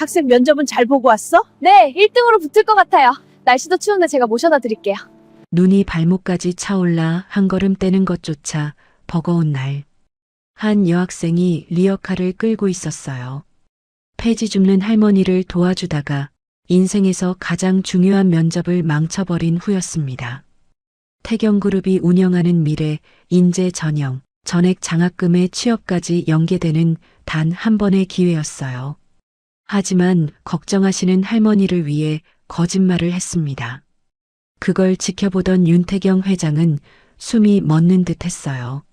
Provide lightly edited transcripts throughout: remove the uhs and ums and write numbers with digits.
학생 면접은 잘 보고 왔어? 네, 1등으로 붙을 것 같아요. 날씨도 추운데 제가 모셔다 드릴게요. 눈이 발목까지 차올라 한 걸음 떼는 것조차 버거운 날. 한 여학생이 리어카를 끌고 있었어요. 폐지 줍는 할머니를 도와주다가 인생에서 가장 중요한 면접을 망쳐버린 후였습니다. 태경그룹이 운영하는 미래, 인재 전형, 전액 장학금의 취업까지 연계되는 단 한 번의 기회였어요. 하지만 걱정하시는 할머니를 위해 거짓말을 했습니다. 그걸 지켜보던 윤태경 회장은 숨이 멎는 듯 했어요.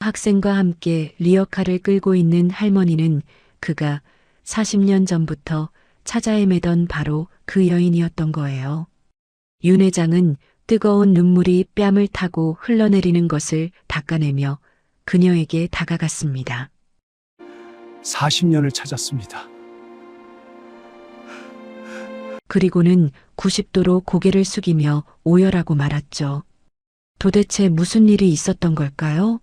학생과 함께 리어카를 끌고 있는 할머니는 그가 40년 전부터 찾아 헤매던 바로 그 여인이었던 거예요. 윤 회장은 뜨거운 눈물이 뺨을 타고 흘러내리는 것을 닦아내며 그녀에게 다가갔습니다. 40년을 찾았습니다. 그리고는 90도로 고개를 숙이며 오열하고 말았죠. 도대체 무슨 일이 있었던 걸까요?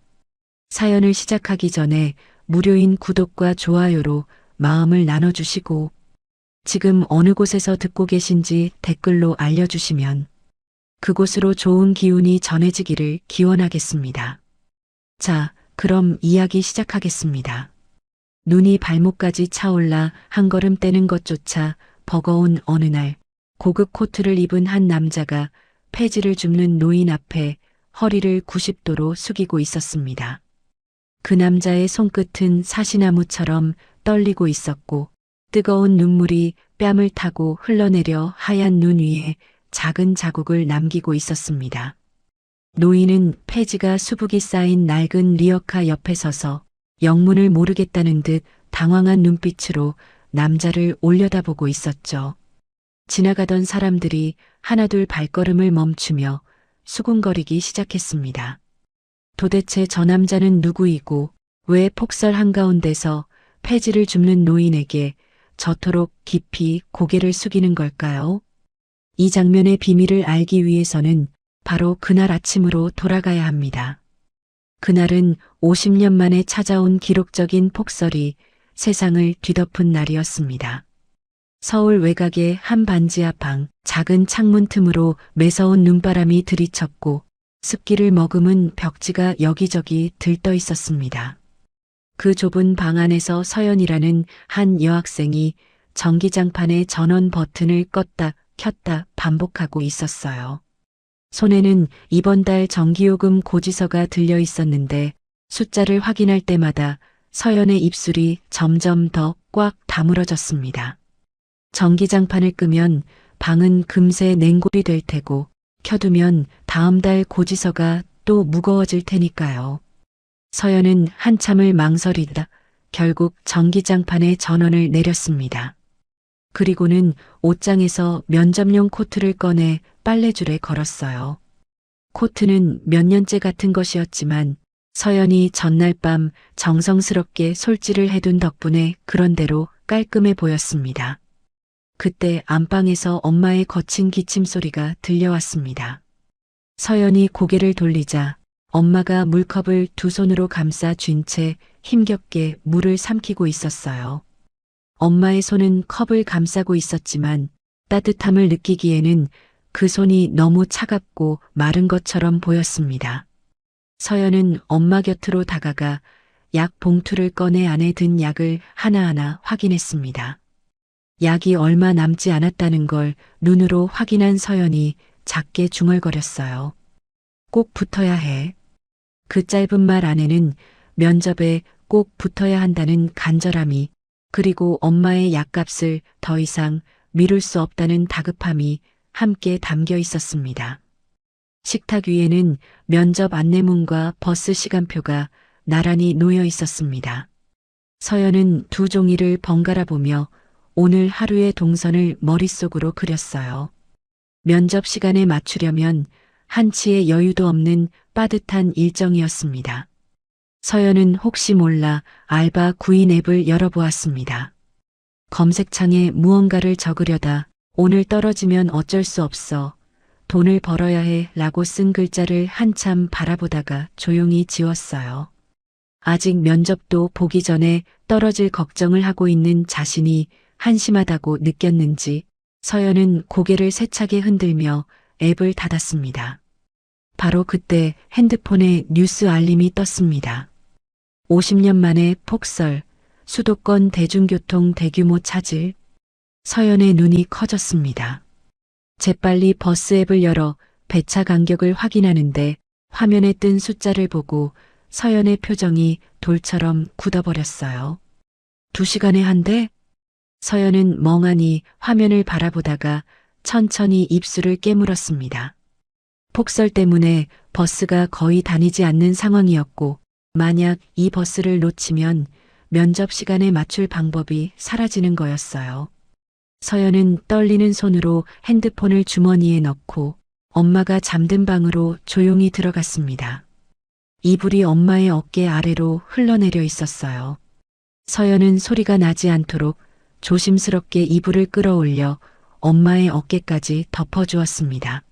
사연을 시작하기 전에 무료인 구독과 좋아요로 마음을 나눠주시고 지금 어느 곳에서 듣고 계신지 댓글로 알려주시면 그곳으로 좋은 기운이 전해지기를 기원하겠습니다. 자, 그럼 이야기 시작하겠습니다. 눈이 발목까지 차올라 한 걸음 떼는 것조차 버거운 어느 날 고급 코트를 입은 한 남자가 폐지를 줍는 노인 앞에 허리를 90도로 숙이고 있었습니다. 그 남자의 손끝은 사시나무처럼 떨리고 있었고 뜨거운 눈물이 뺨을 타고 흘러내려 하얀 눈 위에 작은 자국을 남기고 있었습니다. 노인은 폐지가 수북이 쌓인 낡은 리어카 옆에 서서 영문을 모르겠다는 듯 당황한 눈빛으로 남자를 올려다보고 있었죠. 지나가던 사람들이 하나둘 발걸음을 멈추며 수군거리기 시작했습니다. 도대체 저 남자는 누구이고 왜 폭설 한가운데서 폐지를 줍는 노인에게 저토록 깊이 고개를 숙이는 걸까요? 이 장면의 비밀을 알기 위해서는 바로 그날 아침으로 돌아가야 합니다. 그날은 50년 만에 찾아온 기록적인 폭설이 세상을 뒤덮은 날이었습니다. 서울 외곽의 한 반지 앞 방, 작은 창문 틈으로 매서운 눈바람이 들이쳤고 습기를 머금은 벽지가 여기저기 들떠 있었습니다. 그 좁은 방 안에서 서연이라는 한 여학생이 전기장판의 전원 버튼을 껐다 켰다 반복하고 있었어요. 손에는 이번 달 전기요금 고지서가 들려 있었는데 숫자를 확인할 때마다 서연의 입술이 점점 더 꽉 다물어졌습니다. 전기장판을 끄면 방은 금세 냉골이 될 테고 켜두면 다음 달 고지서가 또 무거워질 테니까요. 서연은 한참을 망설이다 결국 전기장판의 전원을 내렸습니다. 그리고는 옷장에서 면접용 코트를 꺼내 빨래줄에 걸었어요. 코트는 몇 년째 같은 것이었지만 서연이 전날 밤 정성스럽게 솔질을 해둔 덕분에 그런대로 깔끔해 보였습니다. 그때 안방에서 엄마의 거친 기침 소리가 들려왔습니다. 서연이 고개를 돌리자 엄마가 물컵을 두 손으로 감싸 쥔 채 힘겹게 물을 삼키고 있었어요. 엄마의 손은 컵을 감싸고 있었지만 따뜻함을 느끼기에는 그 손이 너무 차갑고 마른 것처럼 보였습니다. 서연은 엄마 곁으로 다가가 약 봉투를 꺼내 안에 든 약을 하나하나 확인했습니다. 약이 얼마 남지 않았다는 걸 눈으로 확인한 서연이 작게 중얼거렸어요. 꼭 붙어야 해. 그 짧은 말 안에는 면접에 꼭 붙어야 한다는 간절함이 그리고 엄마의 약값을 더 이상 미룰 수 없다는 다급함이 함께 담겨 있었습니다. 식탁 위에는 면접 안내문과 버스 시간표가 나란히 놓여 있었습니다. 서연은 두 종이를 번갈아 보며 오늘 하루의 동선을 머릿속으로 그렸어요. 면접 시간에 맞추려면 한치의 여유도 없는 빠듯한 일정이었습니다. 서연은 혹시 몰라 알바 구인 앱을 열어보았습니다. 검색창에 무언가를 적으려다 오늘 떨어지면 어쩔 수 없어. 돈을 벌어야 해 라고 쓴 글자를 한참 바라보다가 조용히 지웠어요. 아직 면접도 보기 전에 떨어질 걱정을 하고 있는 자신이 한심하다고 느꼈는지 서연은 고개를 세차게 흔들며 앱을 닫았습니다. 바로 그때 핸드폰에 뉴스 알림이 떴습니다. 50년 만에 폭설, 수도권 대중교통 대규모 차질. 서연의 눈이 커졌습니다. 재빨리 버스 앱을 열어 배차 간격을 확인하는데 화면에 뜬 숫자를 보고 서연의 표정이 돌처럼 굳어버렸어요. 2시간에 한 대? 서연은 멍하니 화면을 바라보다가 천천히 입술을 깨물었습니다. 폭설 때문에 버스가 거의 다니지 않는 상황이었고, 만약 이 버스를 놓치면 면접 시간에 맞출 방법이 사라지는 거였어요. 서연은 떨리는 손으로 핸드폰을 주머니에 넣고 엄마가 잠든 방으로 조용히 들어갔습니다. 이불이 엄마의 어깨 아래로 흘러내려 있었어요. 서연은 소리가 나지 않도록 조심스럽게 이불을 끌어올려 엄마의 어깨까지 덮어주었습니다.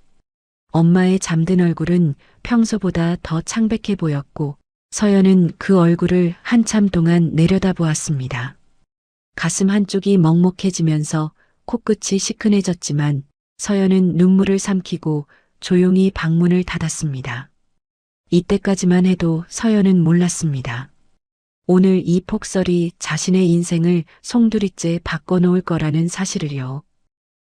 엄마의 잠든 얼굴은 평소보다 더 창백해 보였고 서연은 그 얼굴을 한참 동안 내려다보았습니다. 가슴 한쪽이 먹먹해지면서 코끝이 시큰해졌지만 서연은 눈물을 삼키고 조용히 방문을 닫았습니다. 이때까지만 해도 서연은 몰랐습니다. 오늘 이 폭설이 자신의 인생을 송두리째 바꿔놓을 거라는 사실을요.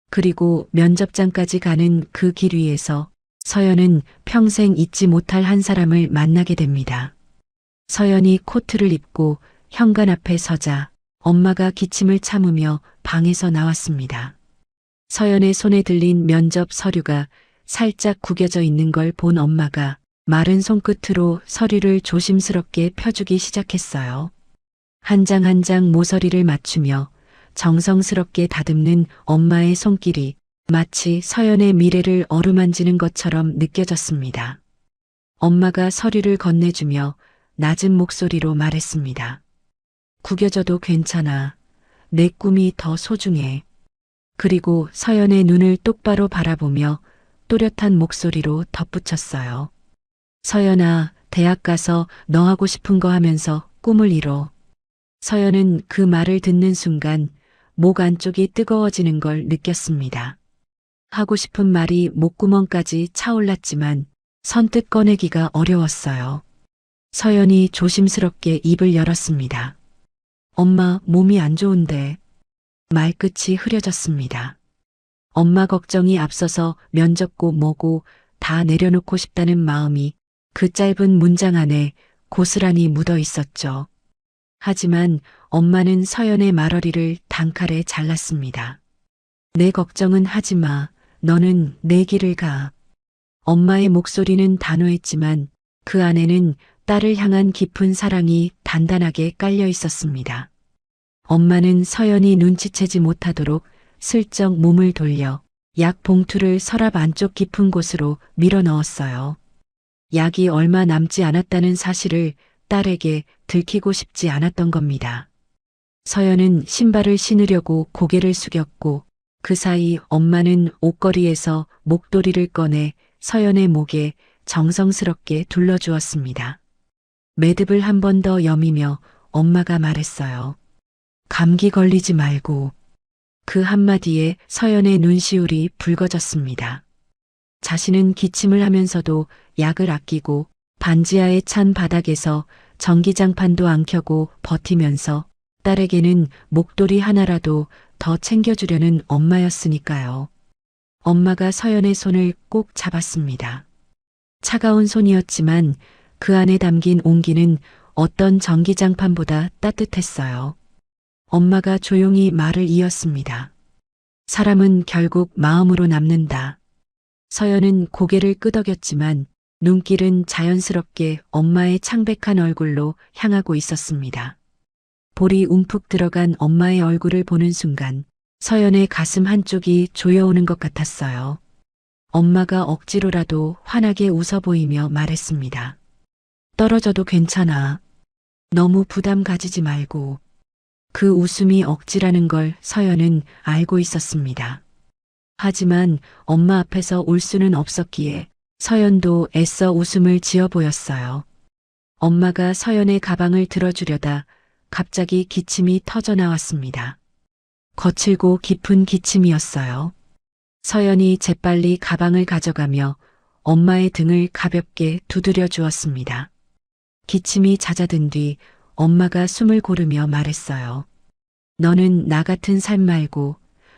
그리고 면접장까지 가는 그 길 위에서 서연은 평생 잊지 못할 한 사람을 만나게 됩니다. 서연이 코트를 입고 현관 앞에 서자 엄마가 기침을 참으며 방에서 나왔습니다. 서연의 손에 들린 면접 서류가 살짝 구겨져 있는 걸 본 엄마가 마른 손끝으로 서류를 조심스럽게 펴주기 시작했어요. 한 장 한 장 모서리를 맞추며 정성스럽게 다듬는 엄마의 손길이 마치 서연의 미래를 어루만지는 것처럼 느껴졌습니다. 엄마가 서류를 건네주며 낮은 목소리로 말했습니다. 구겨져도 괜찮아. 내 꿈이 더 소중해. 그리고 서연의 눈을 똑바로 바라보며 또렷한 목소리로 덧붙였어요. 서연아, 대학 가서 너 하고 싶은 거 하면서 꿈을 이뤄. 서연은 그 말을 듣는 순간 목 안쪽이 뜨거워지는 걸 느꼈습니다. 하고 싶은 말이 목구멍까지 차올랐지만 선뜻 꺼내기가 어려웠어요. 서연이 조심스럽게 입을 열었습니다. 엄마, 몸이 안 좋은데. 말끝이 흐려졌습니다. 엄마 걱정이 앞서서 면접고 뭐고 다 내려놓고 싶다는 마음이 그 짧은 문장 안에 고스란히 묻어 있었죠. 하지만 엄마는 서연의 말어리를 단칼에 잘랐습니다. 내 걱정은 하지 마. 너는 내 길을 가. 엄마의 목소리는 단호했지만 그 안에는 딸을 향한 깊은 사랑이 단단하게 깔려 있었습니다. 엄마는 서연이 눈치채지 못하도록 슬쩍 몸을 돌려 약 봉투를 서랍 안쪽 깊은 곳으로 밀어 넣었어요. 약이 얼마 남지 않았다는 사실을 딸에게 들키고 싶지 않았던 겁니다. 서연은 신발을 신으려고 고개를 숙였고 그 사이 엄마는 옷걸이에서 목도리를 꺼내 서연의 목에 정성스럽게 둘러주었습니다. 매듭을 한 번 더 여미며 엄마가 말했어요. 감기 걸리지 말고. 그 한마디에 서연의 눈시울이 붉어졌습니다. 자신은 기침을 하면서도 약을 아끼고 반지하에 찬 바닥에서 전기장판도 안 켜고 버티면서 딸에게는 목도리 하나라도 더 챙겨주려는 엄마였으니까요. 엄마가 서연의 손을 꼭 잡았습니다. 차가운 손이었지만 그 안에 담긴 온기는 어떤 전기장판보다 따뜻했어요. 엄마가 조용히 말을 이었습니다. 사람은 결국 마음으로 남는다. 서연은 고개를 끄덕였지만 눈길은 자연스럽게 엄마의 창백한 얼굴로 향하고 있었습니다. 볼이 움푹 들어간 엄마의 얼굴을 보는 순간 서연의 가슴 한쪽이 조여오는 것 같았어요. 엄마가 억지로라도 환하게 웃어 보이며 말했습니다. 떨어져도 괜찮아. 너무 부담 가지지 말고. 그 웃음이 억지라는 걸 서연은 알고 있었습니다. 하지만 엄마 앞에서 울 수는 없었기에 서연도 애써 웃음을 지어 보였어요. 엄마가 서연의 가방을 들어주려다 갑자기 기침이 터져 나왔습니다. 거칠고 깊은 기침이었어요. 서연이 재빨리 가방을 가져가며 엄마의 등을 가볍게 두드려 주었습니다. 기침이 잦아든 뒤 엄마가 숨을 고르며 말했어요. 너는 나 같은 삶 말고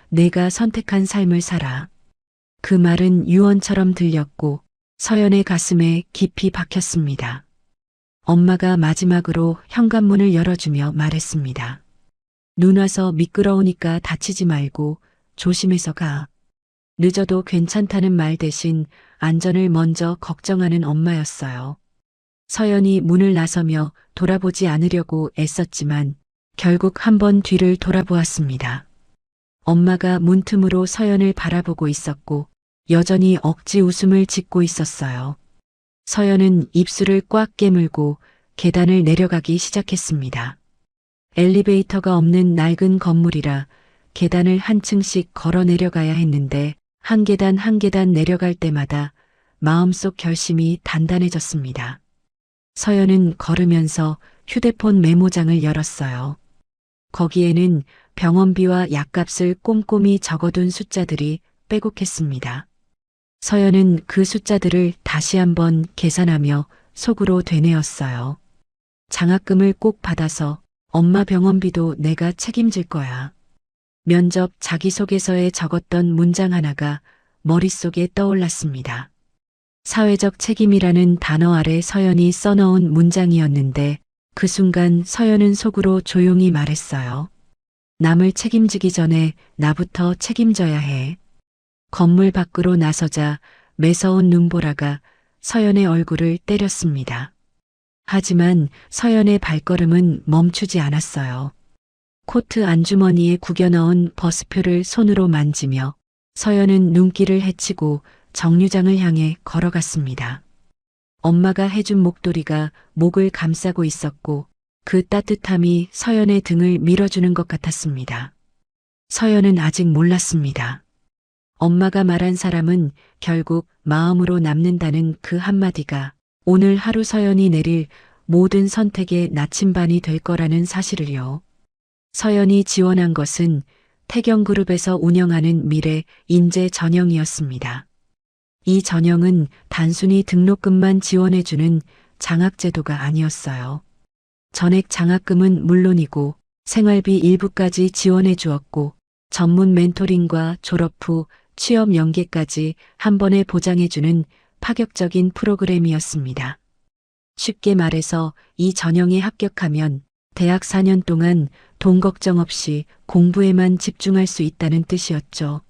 내가 선택한 삶을 살아. 그 말은 유언처럼 들렸고 서연의 가슴에 깊이 박혔습니다. 엄마가 마지막으로 현관문을 열어주며 말했습니다. 눈 와서 미끄러우니까 다치지 말고 조심해서 가. 늦어도 괜찮다는 말 대신 안전을 먼저 걱정하는 엄마였어요. 서연이 문을 나서며 돌아보지 않으려고 애썼지만 결국 한번 뒤를 돌아보았습니다. 엄마가 문틈으로 서연을 바라보고 있었고 여전히 억지 웃음을 짓고 있었어요. 서연은 입술을 꽉 깨물고 계단을 내려가기 시작했습니다. 엘리베이터가 없는 낡은 건물이라 계단을 한 층씩 걸어 내려가야 했는데 한 계단 한 계단 내려갈 때마다 마음속 결심이 단단해졌습니다. 서연은 걸으면서 휴대폰 메모장을 열었어요. 거기에는 병원비와 약값을 꼼꼼히 적어둔 숫자들이 빼곡했습니다. 서연은 그 숫자들을 다시 한번 계산하며 속으로 되뇌었어요. 장학금을 꼭 받아서 엄마 병원비도 내가 책임질 거야. 면접 자기소개서에 적었던 문장 하나가 머릿속에 떠올랐습니다. 사회적 책임이라는 단어 아래 서연이 써넣은 문장이었는데 그 순간 서연은 속으로 조용히 말했어요. 남을 책임지기 전에 나부터 책임져야 해. 건물 밖으로 나서자 매서운 눈보라가 서연의 얼굴을 때렸습니다. 하지만 서연의 발걸음은 멈추지 않았어요. 코트 안주머니에 구겨 넣은 버스표를 손으로 만지며 서연은 눈길을 헤치고 정류장을 향해 걸어갔습니다. 엄마가 해준 목도리가 목을 감싸고 있었고 그 따뜻함이 서연의 등을 밀어주는 것 같았습니다. 서연은 아직 몰랐습니다. 엄마가 말한 사람은 결국 마음으로 남는다는 그 한마디가 오늘 하루 서연이 내릴 모든 선택의 나침반이 될 거라는 사실을요. 서연이 지원한 것은 태경그룹에서 운영하는 미래 인재 전형이었습니다. 이 전형은 단순히 등록금만 지원해주는 장학제도가 아니었어요. 전액 장학금은 물론이고 생활비 일부까지 지원해 주었고 전문 멘토링과 졸업 후 취업 연계까지 한 번에 보장해주는 파격적인 프로그램이었습니다. 쉽게 말해서 이 전형에 합격하면 대학 4년 동안 돈 걱정 없이 공부에만 집중할 수 있다는 뜻이었죠.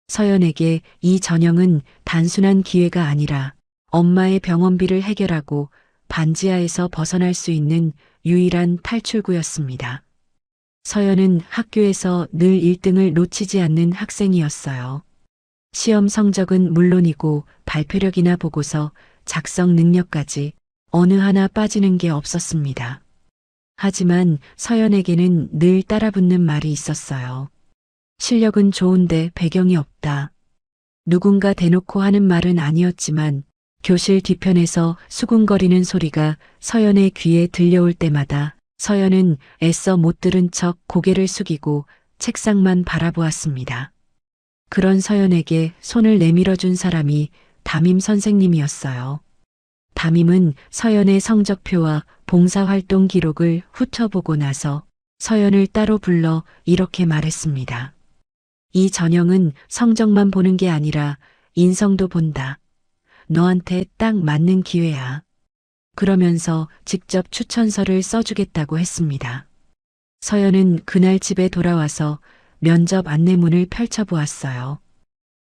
서연에게 이 전형은 단순한 기회가 아니라 엄마의 병원비를 해결하고 반지하에서 벗어날 수 있는 유일한 탈출구였습니다. 서연은 학교에서 늘 1등을 놓치지 않는 학생이었어요. 시험 성적은 물론이고 발표력이나 보고서, 작성 능력까지 어느 하나 빠지는 게 없었습니다. 하지만 서연에게는 늘 따라붙는 말이 있었어요. 실력은 좋은데 배경이 없다. 누군가 대놓고 하는 말은 아니었지만 교실 뒤편에서 수군거리는 소리가 서연의 귀에 들려올 때마다 서연은 애써 못 들은 척 고개를 숙이고 책상만 바라보았습니다. 그런 서연에게 손을 내밀어준 사람이 담임 선생님이었어요. 담임은 서연의 성적표와 봉사활동 기록을 훑어보고 나서 서연을 따로 불러 이렇게 말했습니다. 이 전형은 성적만 보는 게 아니라 인성도 본다. 너한테 딱 맞는 기회야. 그러면서 직접 추천서를 써주겠다고 했습니다. 서연은 그날 집에 돌아와서 면접 안내문을 펼쳐보았어요.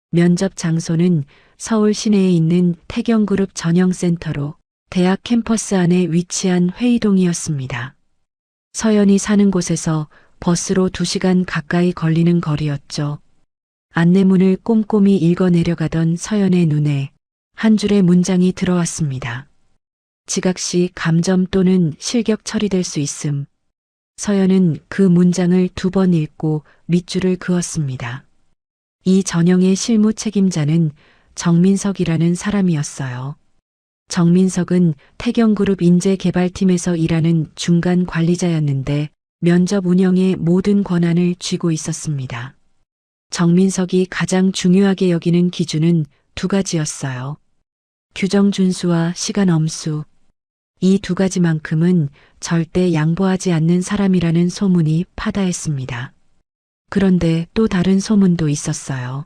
면접 장소는 서울 시내에 있는 태경그룹 전형센터로 대학 캠퍼스 안에 위치한 회의동이었습니다. 서연이 사는 곳에서 버스로 2시간 가까이 걸리는 거리였죠. 안내문을 꼼꼼히 읽어 내려가던 서연의 눈에 한 줄의 문장이 들어왔습니다. 지각시 감점 또는 실격 처리될 수 있음. 서연은 그 문장을 2번 읽고 밑줄을 그었습니다. 이 전형의 실무 책임자는 정민석이라는 사람이었어요. 정민석은 태경그룹 인재개발팀에서 일하는 중간 관리자였는데 면접 운영의 모든 권한을 쥐고 있었습니다. 정민석이 가장 중요하게 여기는 기준은 두 가지였어요. 규정 준수와 시간 엄수. 이 두 가지만큼은 절대 양보하지 않는 사람이라는 소문이 파다했습니다. 그런데 또 다른 소문도 있었어요.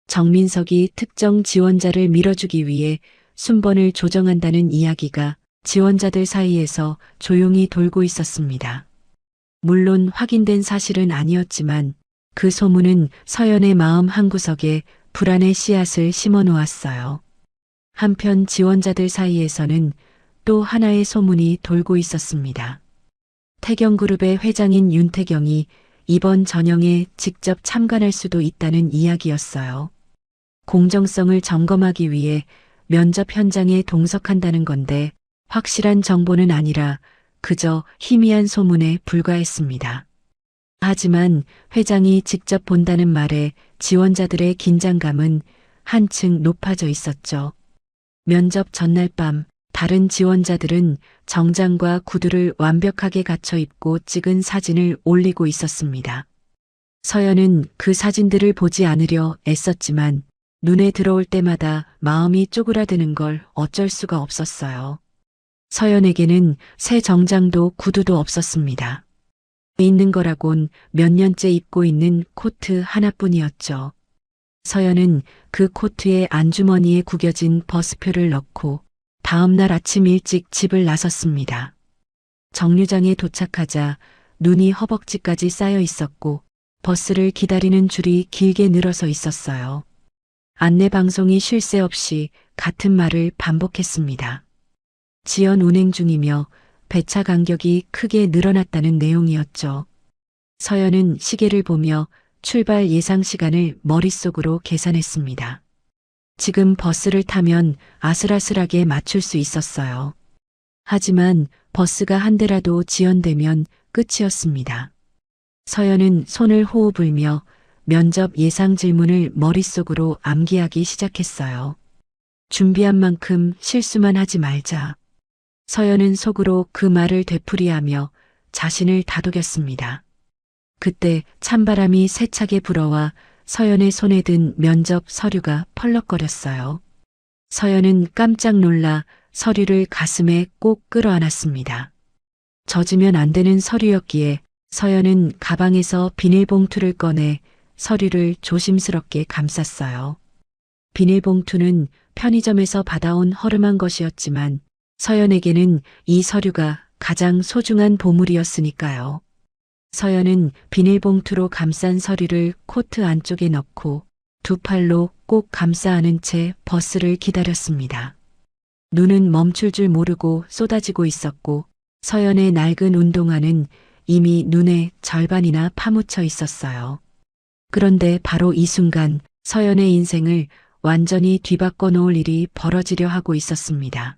정민석이 특정 지원자를 밀어주기 위해 순번을 조정한다는 이야기가 지원자들 사이에서 조용히 돌고 있었습니다. 물론 확인된 사실은 아니었지만 그 소문은 서연의 마음 한구석에 불안의 씨앗을 심어 놓았어요. 한편 지원자들 사이에서는 또 하나의 소문이 돌고 있었습니다. 태경그룹의 회장인 윤태경이 이번 전형에 직접 참관할 수도 있다는 이야기였어요. 공정성을 점검하기 위해 면접 현장에 동석한다는 건데 확실한 정보는 아니라 그저 희미한 소문에 불과했습니다. 하지만 회장이 직접 본다는 말에 지원자들의 긴장감은 한층 높아져 있었죠. 면접 전날 밤 다른 지원자들은 정장과 구두를 완벽하게 갖춰 입고 찍은 사진을 올리고 있었습니다. 서연은 그 사진들을 보지 않으려 애썼지만 눈에 들어올 때마다 마음이 쪼그라드는 걸 어쩔 수가 없었어요. 서연에게는 새 정장도 구두도 없었습니다. 있는 거라곤 몇 년째 입고 있는 코트 하나뿐이었죠. 서연은 그 코트의 안주머니에 구겨진 버스표를 넣고 다음날 아침 일찍 집을 나섰습니다. 정류장에 도착하자 눈이 허벅지까지 쌓여 있었고 버스를 기다리는 줄이 길게 늘어서 있었어요. 안내방송이 쉴 새 없이 같은 말을 반복했습니다. 지연 운행 중이며 배차 간격이 크게 늘어났다는 내용이었죠. 서연은 시계를 보며 출발 예상 시간을 머릿속으로 계산했습니다. 지금 버스를 타면 아슬아슬하게 맞출 수 있었어요. 하지만 버스가 한 대라도 지연되면 끝이었습니다. 서연은 손을 호흡 불며 면접 예상 질문을 머릿속으로 암기하기 시작했어요. 준비한 만큼 실수만 하지 말자. 서연은 속으로 그 말을 되풀이하며 자신을 다독였습니다. 그때 찬바람이 세차게 불어와 서연의 손에 든 면접 서류가 펄럭거렸어요. 서연은 깜짝 놀라 서류를 가슴에 꼭 끌어안았습니다. 젖으면 안 되는 서류였기에 서연은 가방에서 비닐봉투를 꺼내 서류를 조심스럽게 감쌌어요. 비닐봉투는 편의점에서 받아온 허름한 것이었지만 서연에게는 이 서류가 가장 소중한 보물이었으니까요. 서연은 비닐봉투로 감싼 서류를 코트 안쪽에 넣고 두 팔로 꼭 감싸 안은 채 버스를 기다렸습니다. 눈은 멈출 줄 모르고 쏟아지고 있었고 서연의 낡은 운동화는 이미 눈의 절반이나 파묻혀 있었어요. 그런데 바로 이 순간 서연의 인생을 완전히 뒤바꿔 놓을 일이 벌어지려 하고 있었습니다.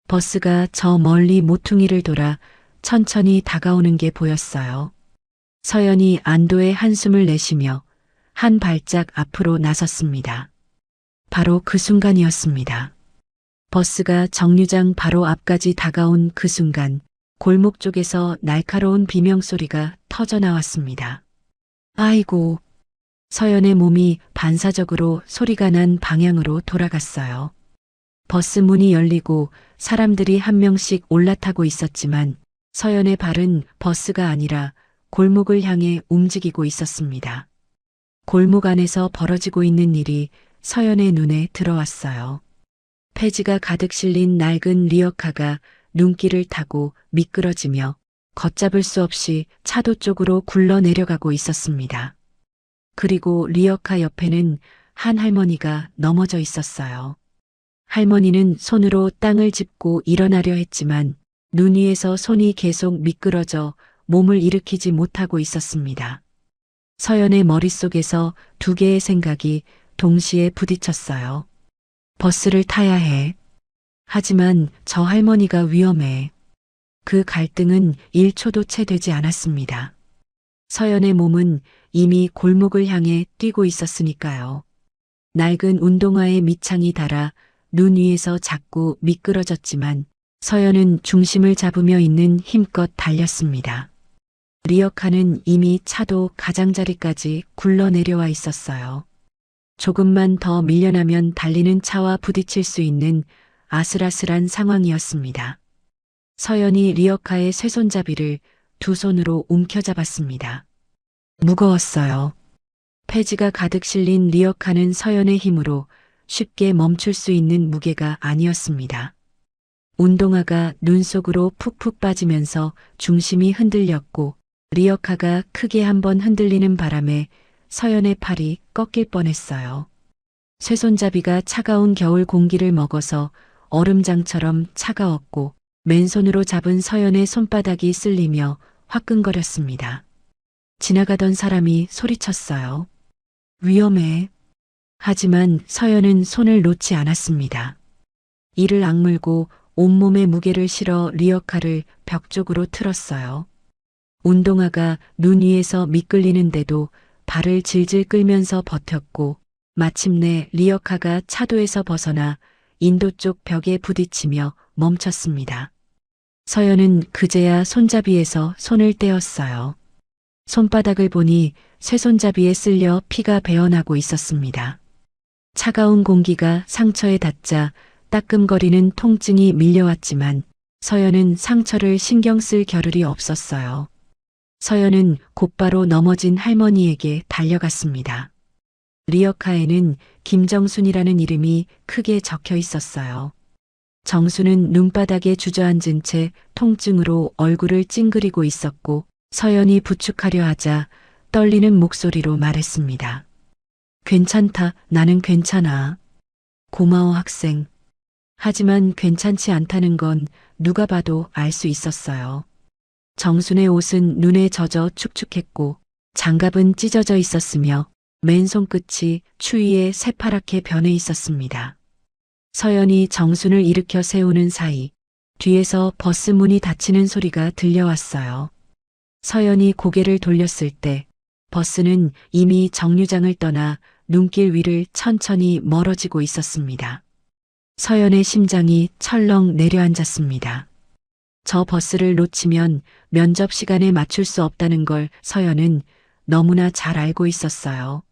버스가 저 멀리 모퉁이를 돌아 천천히 다가오는 게 보였어요. 서연이 안도의 한숨을 내쉬며 한 발짝 앞으로 나섰습니다. 바로 그 순간이었습니다. 버스가 정류장 바로 앞까지 다가온 그 순간 골목 쪽에서 날카로운 비명소리가 터져 나왔습니다. 아이고! 서연의 몸이 반사적으로 소리가 난 방향으로 돌아갔어요. 버스 문이 열리고 사람들이 한 명씩 올라타고 있었지만 서연의 발은 버스가 아니라 골목을 향해 움직이고 있었습니다. 골목 안에서 벌어지고 있는 일이 서연의 눈에 들어왔어요. 폐지가 가득 실린 낡은 리어카가 눈길을 타고 미끄러지며 걷잡을 수 없이 차도 쪽으로 굴러 내려가고 있었습니다. 그리고 리어카 옆에는 한 할머니가 넘어져 있었어요. 할머니는 손으로 땅을 짚고 일어나려 했지만 눈 위에서 손이 계속 미끄러져 몸을 일으키지 못하고 있었습니다. 서연의 머릿속에서 두 개의 생각이 동시에 부딪혔어요. 버스를 타야 해. 하지만 저 할머니가 위험해. 그 갈등은 1초도 채 되지 않았습니다. 서연의 몸은 이미 골목을 향해 뛰고 있었으니까요. 낡은 운동화의 밑창이 닳아 눈 위에서 자꾸 미끄러졌지만 서연은 중심을 잡으며 있는 힘껏 달렸습니다. 리어카는 이미 차도 가장자리까지 굴러내려와 있었어요. 조금만 더 밀려나면 달리는 차와 부딪힐 수 있는 아슬아슬한 상황이었습니다. 서연이 리어카의 쇠손잡이를 두 손으로 움켜잡았습니다. 무거웠어요. 폐지가 가득 실린 리어카는 서연의 힘으로 쉽게 멈출 수 있는 무게가 아니었습니다. 운동화가 눈 속으로 푹푹 빠지면서 중심이 흔들렸고 리어카가 크게 한번 흔들리는 바람에 서연의 팔이 꺾일 뻔했어요. 쇠손잡이가 차가운 겨울 공기를 먹어서 얼음장처럼 차가웠고 맨손으로 잡은 서연의 손바닥이 쓸리며 화끈거렸습니다. 지나가던 사람이 소리쳤어요. 위험해. 하지만 서연은 손을 놓지 않았습니다. 이를 악물고 온몸에 무게를 실어 리어카를 벽 쪽으로 틀었어요. 운동화가 눈 위에서 미끌리는데도 발을 질질 끌면서 버텼고 마침내 리어카가 차도에서 벗어나 인도 쪽 벽에 부딪히며 멈췄습니다. 서연은 그제야 손잡이에서 손을 떼었어요. 손바닥을 보니 쇠손잡이에 쓸려 피가 배어나고 있었습니다. 차가운 공기가 상처에 닿자 따끔거리는 통증이 밀려왔지만 서연은 상처를 신경 쓸 겨를이 없었어요. 서연은 곧바로 넘어진 할머니에게 달려갔습니다. 리어카에는 김정순이라는 이름이 크게 적혀 있었어요. 정순은 눈바닥에 주저앉은 채 통증으로 얼굴을 찡그리고 있었고 서연이 부축하려 하자 떨리는 목소리로 말했습니다. 괜찮다, 나는 괜찮아. 고마워 학생. 하지만 괜찮지 않다는 건 누가 봐도 알 수 있었어요. 정순의 옷은 눈에 젖어 축축했고 장갑은 찢어져 있었으며 맨손 끝이 추위에 새파랗게 변해 있었습니다. 서연이 정순을 일으켜 세우는 사이 뒤에서 버스 문이 닫히는 소리가 들려왔어요. 서연이 고개를 돌렸을 때 버스는 이미 정류장을 떠나 눈길 위를 천천히 멀어지고 있었습니다. 서연의 심장이 철렁 내려앉았습니다. 저 버스를 놓치면 면접 시간에 맞출 수 없다는 걸 서연은 너무나 잘 알고 있었어요.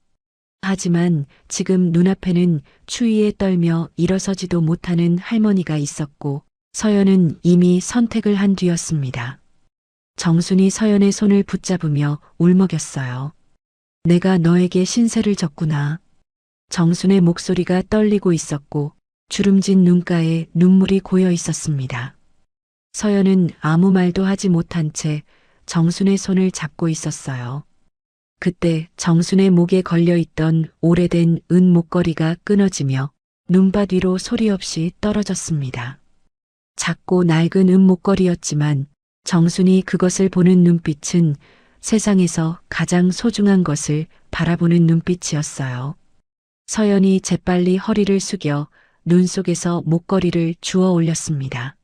하지만 지금 눈앞에는 추위에 떨며 일어서지도 못하는 할머니가 있었고 서연은 이미 선택을 한 뒤였습니다. 정순이 서연의 손을 붙잡으며 울먹였어요. 내가 너에게 신세를 졌구나. 정순의 목소리가 떨리고 있었고 주름진 눈가에 눈물이 고여 있었습니다. 서연은 아무 말도 하지 못한 채 정순의 손을 잡고 있었어요. 그때 정순의 목에 걸려있던 오래된 은 목걸이가 끊어지며 눈밭 위로 소리 없이 떨어졌습니다. 작고 낡은 은 목걸이였지만 정순이 그것을 보는 눈빛은 세상에서 가장 소중한 것을 바라보는 눈빛이었어요. 서연이 재빨리 허리를 숙여 눈 속에서 목걸이를 주워 올렸습니다.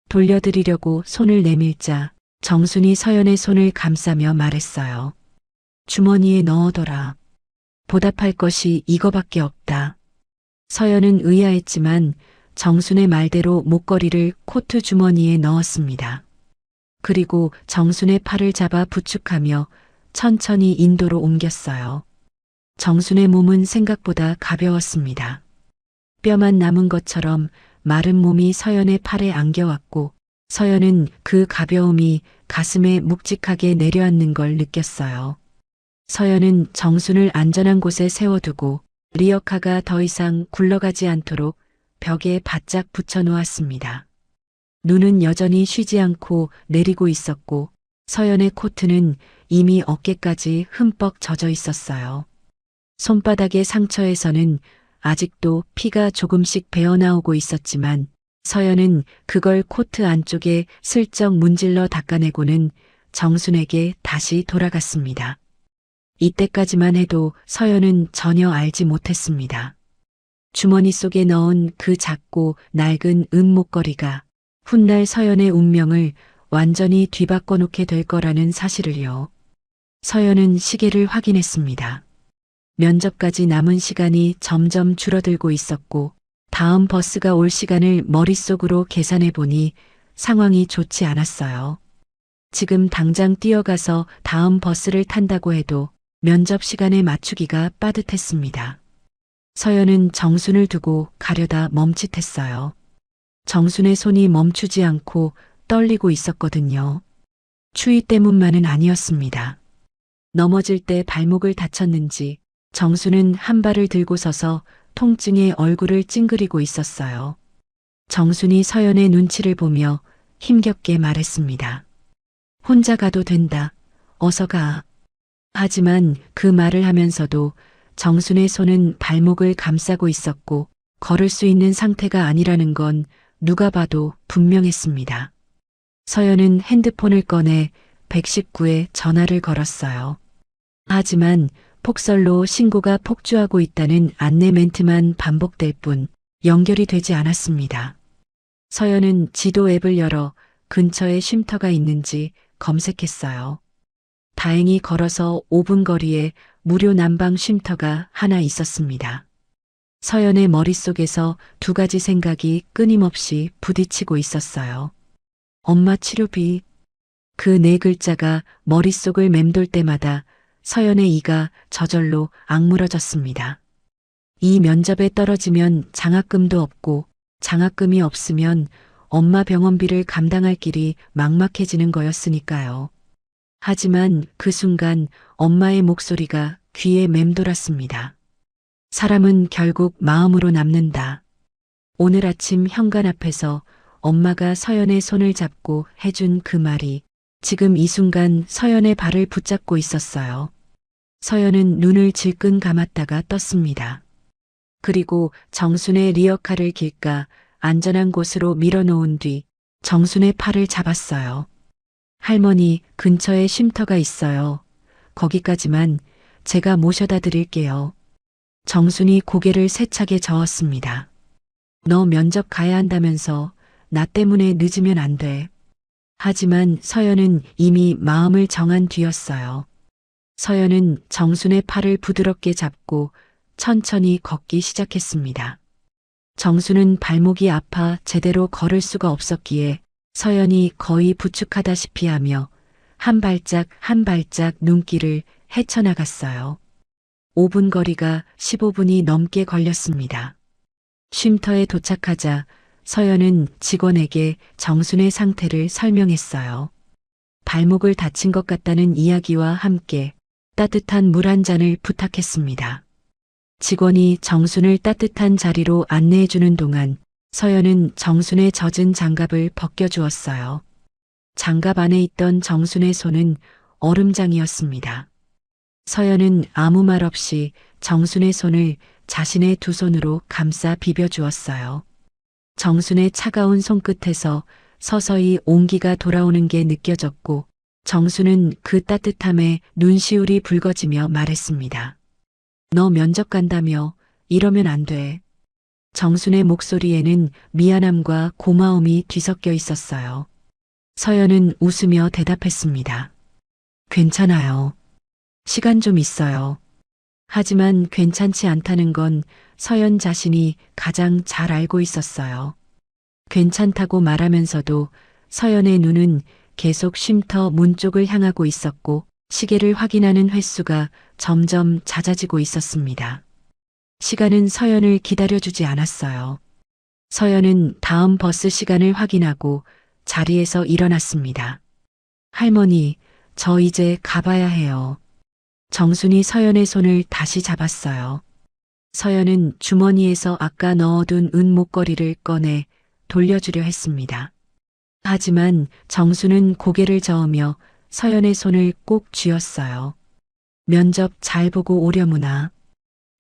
돌려드리려고 손을 내밀자 정순이 서연의 손을 감싸며 말했어요. 주머니에 넣어둬라. 보답할 것이 이거밖에 없다. 서연은 의아했지만 정순의 말대로 목걸이를 코트 주머니에 넣었습니다. 그리고 정순의 팔을 잡아 부축하며 천천히 인도로 옮겼어요. 정순의 몸은 생각보다 가벼웠습니다. 뼈만 남은 것처럼 마른 몸이 서연의 팔에 안겨왔고 서연은 그 가벼움이 가슴에 묵직하게 내려앉는 걸 느꼈어요. 서연은 정순을 안전한 곳에 세워두고 리어카가 더 이상 굴러가지 않도록 벽에 바짝 붙여 놓았습니다. 눈은 여전히 쉬지 않고 내리고 있었고 서연의 코트는 이미 어깨까지 흠뻑 젖어 있었어요. 손바닥의 상처에서는 아직도 피가 조금씩 배어나오고 있었지만 서연은 그걸 코트 안쪽에 슬쩍 문질러 닦아내고는 정순에게 다시 돌아갔습니다. 이때까지만 해도 서연은 전혀 알지 못했습니다. 주머니 속에 넣은 그 작고 낡은 은 목걸이가 훗날 서연의 운명을 완전히 뒤바꿔 놓게 될 거라는 사실을요. 서연은 시계를 확인했습니다. 면접까지 남은 시간이 점점 줄어들고 있었고 다음 버스가 올 시간을 머릿속으로 계산해 보니 상황이 좋지 않았어요. 지금 당장 뛰어가서 다음 버스를 탄다고 해도 면접 시간에 맞추기가 빠듯했습니다. 서연은 정순을 두고 가려다 멈칫했어요. 정순의 손이 멈추지 않고 떨리고 있었거든요. 추위 때문만은 아니었습니다. 넘어질 때 발목을 다쳤는지 정순은 한 발을 들고 서서 통증에 얼굴을 찡그리고 있었어요. 정순이 서연의 눈치를 보며 힘겹게 말했습니다. 혼자 가도 된다. 어서 가. 하지만 그 말을 하면서도 정순의 손은 발목을 감싸고 있었고 걸을 수 있는 상태가 아니라는 건 누가 봐도 분명했습니다. 서연은 핸드폰을 꺼내 119에 전화를 걸었어요. 하지만 폭설로 신고가 폭주하고 있다는 안내 멘트만 반복될 뿐 연결이 되지 않았습니다. 서연은 지도 앱을 열어 근처에 쉼터가 있는지 검색했어요. 다행히 걸어서 5분 거리에 무료 난방 쉼터가 하나 있었습니다. 서연의 머릿속에서 두 가지 생각이 끊임없이 부딪히고 있었어요. 엄마 치료비. 그 네 글자가 머릿속을 맴돌 때마다 서연의 이가 저절로 악물어졌습니다. 이 면접에 떨어지면 장학금도 없고 장학금이 없으면 엄마 병원비를 감당할 길이 막막해지는 거였으니까요. 하지만 그 순간 엄마의 목소리가 귀에 맴돌았습니다. 사람은 결국 마음으로 남는다. 오늘 아침 현관 앞에서 엄마가 서연의 손을 잡고 해준 그 말이 지금 이 순간 서연의 발을 붙잡고 있었어요. 서연은 눈을 질끈 감았다가 떴습니다. 그리고 정순의 리어카를 길가 안전한 곳으로 밀어놓은 뒤 정순의 팔을 잡았어요. 할머니, 근처에 쉼터가 있어요. 거기까지만 제가 모셔다 드릴게요. 정순이 고개를 세차게 저었습니다. 너 면접 가야 한다면서 나 때문에 늦으면 안 돼. 하지만 서연은 이미 마음을 정한 뒤였어요. 서연은 정순의 팔을 부드럽게 잡고 천천히 걷기 시작했습니다. 정순은 발목이 아파 제대로 걸을 수가 없었기에 서연이 거의 부축하다시피 하며 한 발짝 한 발짝 눈길을 헤쳐나갔어요. 5분 거리가 15분이 넘게 걸렸습니다. 쉼터에 도착하자 서연은 직원에게 정순의 상태를 설명했어요. 발목을 다친 것 같다는 이야기와 함께 따뜻한 물 한 잔을 부탁했습니다. 직원이 정순을 따뜻한 자리로 안내해주는 동안 서연은 정순의 젖은 장갑을 벗겨주었어요. 장갑 안에 있던 정순의 손은 얼음장이었습니다. 서연은 아무 말 없이 정순의 손을 자신의 두 손으로 감싸 비벼주었어요. 정순의 차가운 손끝에서 서서히 온기가 돌아오는 게 느껴졌고 정순은 그 따뜻함에 눈시울이 붉어지며 말했습니다. 너 면접 간다며 이러면 안 돼. 정순의 목소리에는 미안함과 고마움이 뒤섞여 있었어요. 서연은 웃으며 대답했습니다. 괜찮아요. 시간 좀 있어요. 하지만 괜찮지 않다는 건 서연 자신이 가장 잘 알고 있었어요. 괜찮다고 말하면서도 서연의 눈은 계속 쉼터 문 쪽을 향하고 있었고 시계를 확인하는 횟수가 점점 잦아지고 있었습니다. 시간은 서연을 기다려주지 않았어요. 서연은 다음 버스 시간을 확인하고 자리에서 일어났습니다. 할머니, 저 이제 가봐야 해요. 정순이 서연의 손을 다시 잡았어요. 서연은 주머니에서 아까 넣어둔 은 목걸이를 꺼내 돌려주려 했습니다. 하지만 정순은 고개를 저으며 서연의 손을 꼭 쥐었어요. 면접 잘 보고 오려무나.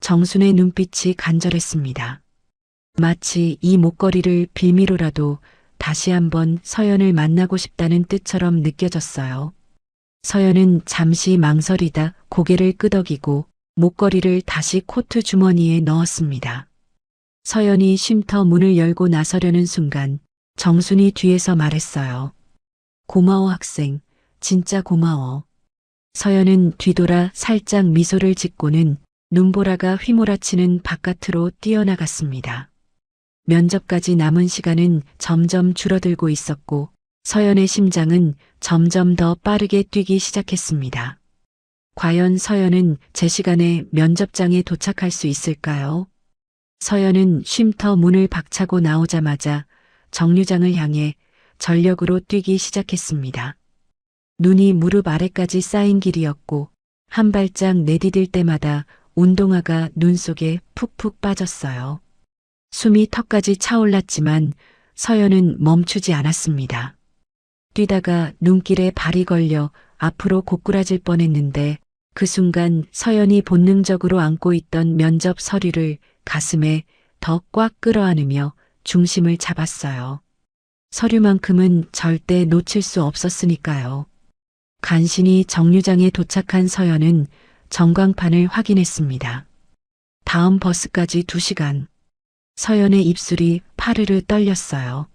정순의 눈빛이 간절했습니다. 마치 이 목걸이를 빌미로라도 다시 한번 서연을 만나고 싶다는 뜻처럼 느껴졌어요. 서연은 잠시 망설이다 고개를 끄덕이고 목걸이를 다시 코트 주머니에 넣었습니다. 서연이 쉼터 문을 열고 나서려는 순간 정순이 뒤에서 말했어요. 고마워 학생, 진짜 고마워. 서연은 뒤돌아 살짝 미소를 짓고는 눈보라가 휘몰아치는 바깥으로 뛰어나갔습니다. 면접까지 남은 시간은 점점 줄어들고 있었고 서연의 심장은 점점 더 빠르게 뛰기 시작했습니다. 과연 서연은 제 시간에 면접장에 도착할 수 있을까요? 서연은 쉼터 문을 박차고 나오자마자 정류장을 향해 전력으로 뛰기 시작했습니다. 눈이 무릎 아래까지 쌓인 길이었고 한 발짝 내디딜 때마다 운동화가 눈 속에 푹푹 빠졌어요. 숨이 턱까지 차올랐지만 서연은 멈추지 않았습니다. 뛰다가 눈길에 발이 걸려 앞으로 고꾸라질 뻔했는데 그 순간 서연이 본능적으로 안고 있던 면접 서류를 가슴에 더 꽉 끌어안으며 중심을 잡았어요. 서류만큼은 절대 놓칠 수 없었으니까요. 간신히 정류장에 도착한 서연은 전광판을 확인했습니다. 다음 버스까지 2시간. 서연의 입술이 파르르 떨렸어요.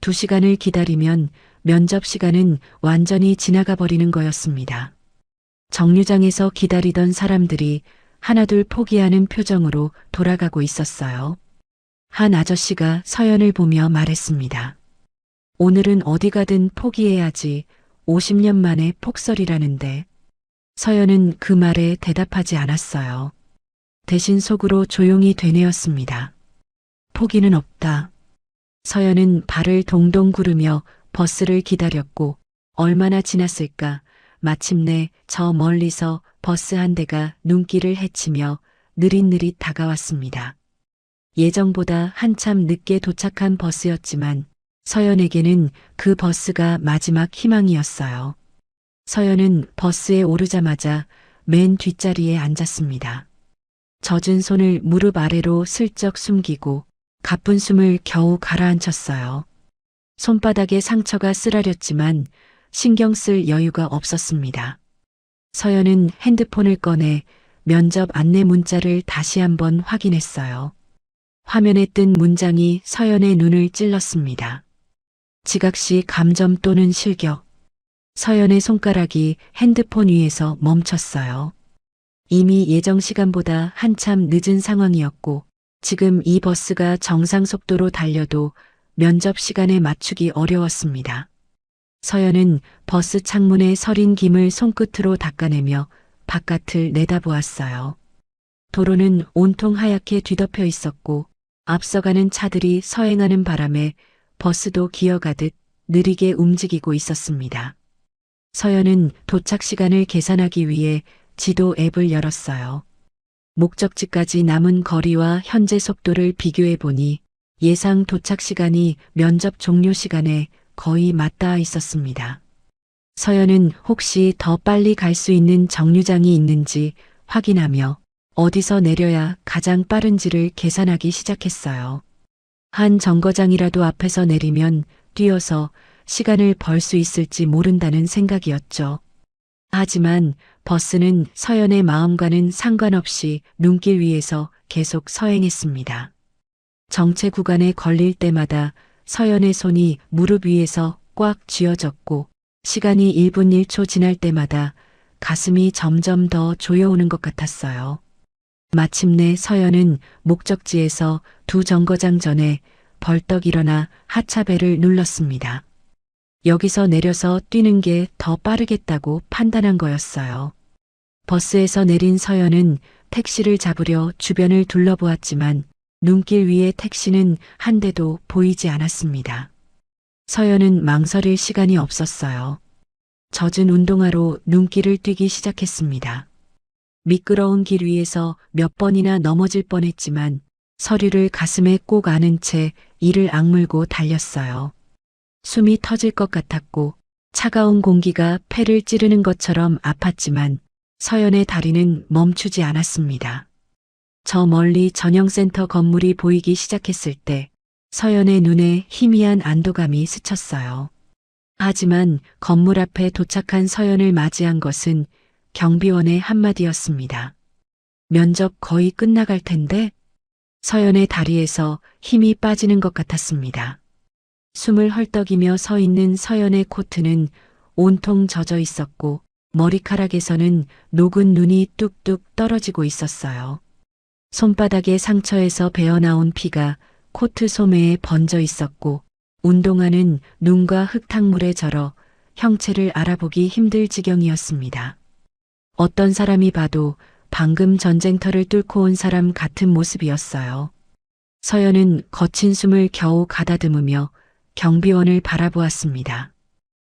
2시간을 기다리면 면접 시간은 완전히 지나가 버리는 거였습니다. 정류장에서 기다리던 사람들이 하나둘 포기하는 표정으로 돌아가고 있었어요. 한 아저씨가 서연을 보며 말했습니다. 오늘은 어디 가든 포기해야지. 50년 만에 폭설이라는데. 서연은 그 말에 대답하지 않았어요. 대신 속으로 조용히 되뇌었습니다. 포기는 없다. 서연은 발을 동동 구르며 버스를 기다렸고 얼마나 지났을까. 마침내 저 멀리서 버스 한 대가 눈길을 헤치며 느릿느릿 다가왔습니다. 예정보다 한참 늦게 도착한 버스였지만 서연에게는 그 버스가 마지막 희망이었어요. 서연은 버스에 오르자마자 맨 뒷자리에 앉았습니다. 젖은 손을 무릎 아래로 슬쩍 숨기고 가쁜 숨을 겨우 가라앉혔어요. 손바닥에 상처가 쓰라렸지만 신경 쓸 여유가 없었습니다. 서연은 핸드폰을 꺼내 면접 안내 문자를 다시 한번 확인했어요. 화면에 뜬 문장이 서연의 눈을 찔렀습니다. 지각시 감점 또는 실격. 서연의 손가락이 핸드폰 위에서 멈췄어요. 이미 예정 시간보다 한참 늦은 상황이었고 지금 이 버스가 정상 속도로 달려도 면접 시간에 맞추기 어려웠습니다. 서연은 버스 창문에 서린 김을 손끝으로 닦아내며 바깥을 내다보았어요. 도로는 온통 하얗게 뒤덮여 있었고 앞서가는 차들이 서행하는 바람에 버스도 기어가듯 느리게 움직이고 있었습니다. 서연은 도착 시간을 계산하기 위해 지도 앱을 열었어요. 목적지까지 남은 거리와 현재 속도를 비교해 보니 예상 도착 시간이 면접 종료 시간에 거의 맞닿아 있었습니다. 서연은 혹시 더 빨리 갈 수 있는 정류장이 있는지 확인하며 어디서 내려야 가장 빠른지를 계산하기 시작했어요. 한 정거장이라도 앞에서 내리면 뛰어서 시간을 벌 수 있을지 모른다는 생각이었죠. 하지만 버스는 서연의 마음과는 상관없이 눈길 위에서 계속 서행했습니다. 정체 구간에 걸릴 때마다 서연의 손이 무릎 위에서 꽉 쥐어졌고 시간이 1분 1초 지날 때마다 가슴이 점점 더 조여오는 것 같았어요. 마침내 서연은 목적지에서 2 정거장 전에 벌떡 일어나 하차벨을 눌렀습니다. 여기서 내려서 뛰는 게 더 빠르겠다고 판단한 거였어요. 버스에서 내린 서연은 택시를 잡으려 주변을 둘러보았지만 눈길 위에 택시는 한 대도 보이지 않았습니다. 서연은 망설일 시간이 없었어요. 젖은 운동화로 눈길을 뛰기 시작했습니다. 미끄러운 길 위에서 몇 번이나 넘어질 뻔했지만 서류를 가슴에 꼭 안은 채 이를 악물고 달렸어요. 숨이 터질 것 같았고 차가운 공기가 폐를 찌르는 것처럼 아팠지만 서연의 다리는 멈추지 않았습니다. 저 멀리 전형센터 건물이 보이기 시작했을 때 서연의 눈에 희미한 안도감이 스쳤어요. 하지만 건물 앞에 도착한 서연을 맞이한 것은 경비원의 한마디였습니다. 면접 거의 끝나갈 텐데? 서연의 다리에서 힘이 빠지는 것 같았습니다. 숨을 헐떡이며 서 있는 서연의 코트는 온통 젖어 있었고 머리카락에서는 녹은 눈이 뚝뚝 떨어지고 있었어요. 손바닥의 상처에서 배어나온 피가 코트 소매에 번져 있었고 운동화는 눈과 흙탕물에 절어 형체를 알아보기 힘들 지경이었습니다. 어떤 사람이 봐도 방금 전쟁터를 뚫고 온 사람 같은 모습이었어요. 서연은 거친 숨을 겨우 가다듬으며 경비원을 바라보았습니다.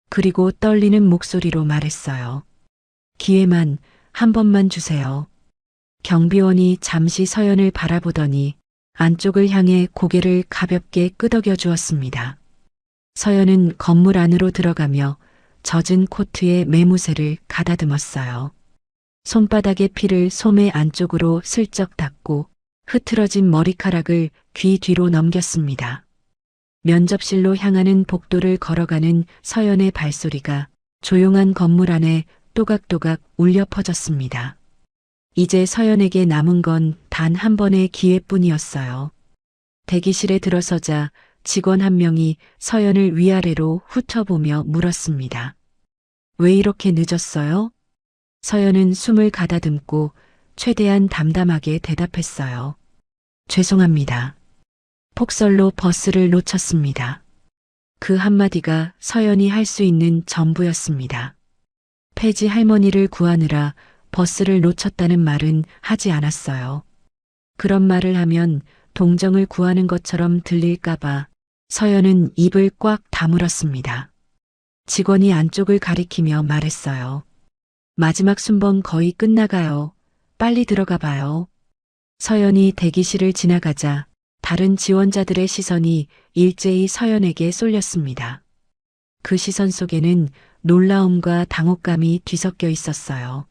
그리고 떨리는 목소리로 말했어요. 기회만 한 번만 주세요. 경비원이 잠시 서연을 바라보더니 안쪽을 향해 고개를 가볍게 끄덕여 주었습니다. 서연은 건물 안으로 들어가며 젖은 코트에 매무새를 가다듬었어요. 손바닥의 피를 소매 안쪽으로 슬쩍 닦고 흐트러진 머리카락을 귀 뒤로 넘겼습니다. 면접실로 향하는 복도를 걸어가는 서연의 발소리가 조용한 건물 안에 또각또각 울려 퍼졌습니다. 이제 서연에게 남은 건 단 한 번의 기회뿐이었어요. 대기실에 들어서자 직원 한 명이 서연을 위아래로 훑어보며 물었습니다. 왜 이렇게 늦었어요? 서연은 숨을 가다듬고 최대한 담담하게 대답했어요. 죄송합니다. 폭설로 버스를 놓쳤습니다. 그 한마디가 서연이 할 수 있는 전부였습니다. 폐지 할머니를 구하느라 버스를 놓쳤다는 말은 하지 않았어요. 그런 말을 하면 동정을 구하는 것처럼 들릴까봐 서연은 입을 꽉 다물었습니다. 직원이 안쪽을 가리키며 말했어요. 마지막 순번 거의 끝나가요. 빨리 들어가 봐요. 서연이 대기실을 지나가자 다른 지원자들의 시선이 일제히 서연에게 쏠렸습니다. 그 시선 속에는 놀라움과 당혹감이 뒤섞여 있었어요.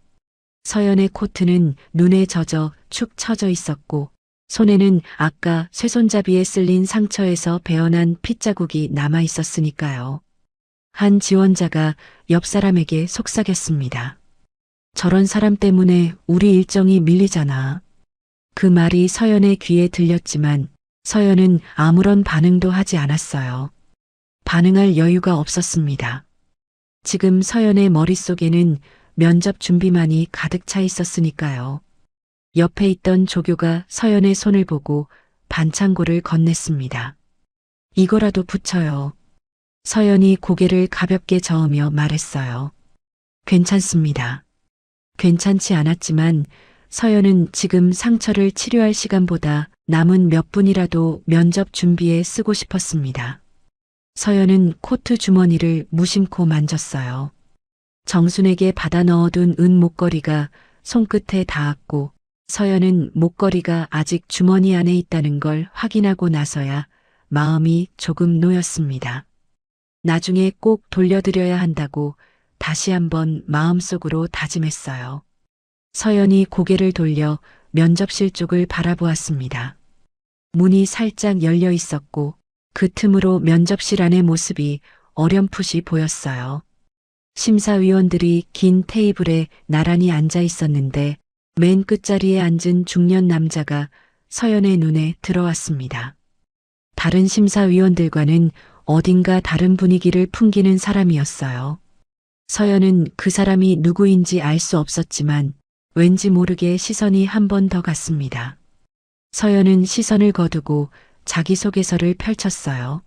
서연의 코트는 눈에 젖어 축 처져 있었고 손에는 아까 쇠손잡이에 쓸린 상처에서 배어난 핏자국이 남아 있었으니까요. 한 지원자가 옆 사람에게 속삭였습니다. 저런 사람 때문에 우리 일정이 밀리잖아. 그 말이 서연의 귀에 들렸지만 서연은 아무런 반응도 하지 않았어요. 반응할 여유가 없었습니다. 지금 서연의 머릿속에는 면접 준비만이 가득 차 있었으니까요. 옆에 있던 조교가 서연의 손을 보고 반창고를 건넸습니다. 이거라도 붙여요. 서연이 고개를 가볍게 저으며 말했어요. 괜찮습니다. 괜찮지 않았지만 서연은 지금 상처를 치료할 시간보다 남은 몇 분이라도 면접 준비에 쓰고 싶었습니다. 서연은 코트 주머니를 무심코 만졌어요. 정순에게 받아 넣어둔 은 목걸이가 손끝에 닿았고 서연은 목걸이가 아직 주머니 안에 있다는 걸 확인하고 나서야 마음이 조금 놓였습니다. 나중에 꼭 돌려드려야 한다고 다시 한번 마음속으로 다짐했어요. 서연이 고개를 돌려 면접실 쪽을 바라보았습니다. 문이 살짝 열려 있었고 그 틈으로 면접실 안의 모습이 어렴풋이 보였어요. 심사위원들이 긴 테이블에 나란히 앉아 있었는데 맨 끝자리에 앉은 중년 남자가 서연의 눈에 들어왔습니다. 다른 심사위원들과는 어딘가 다른 분위기를 풍기는 사람이었어요. 서연은 그 사람이 누구인지 알 수 없었지만 왠지 모르게 시선이 한 번 더 갔습니다. 서연은 시선을 거두고 자기소개서를 펼쳤어요.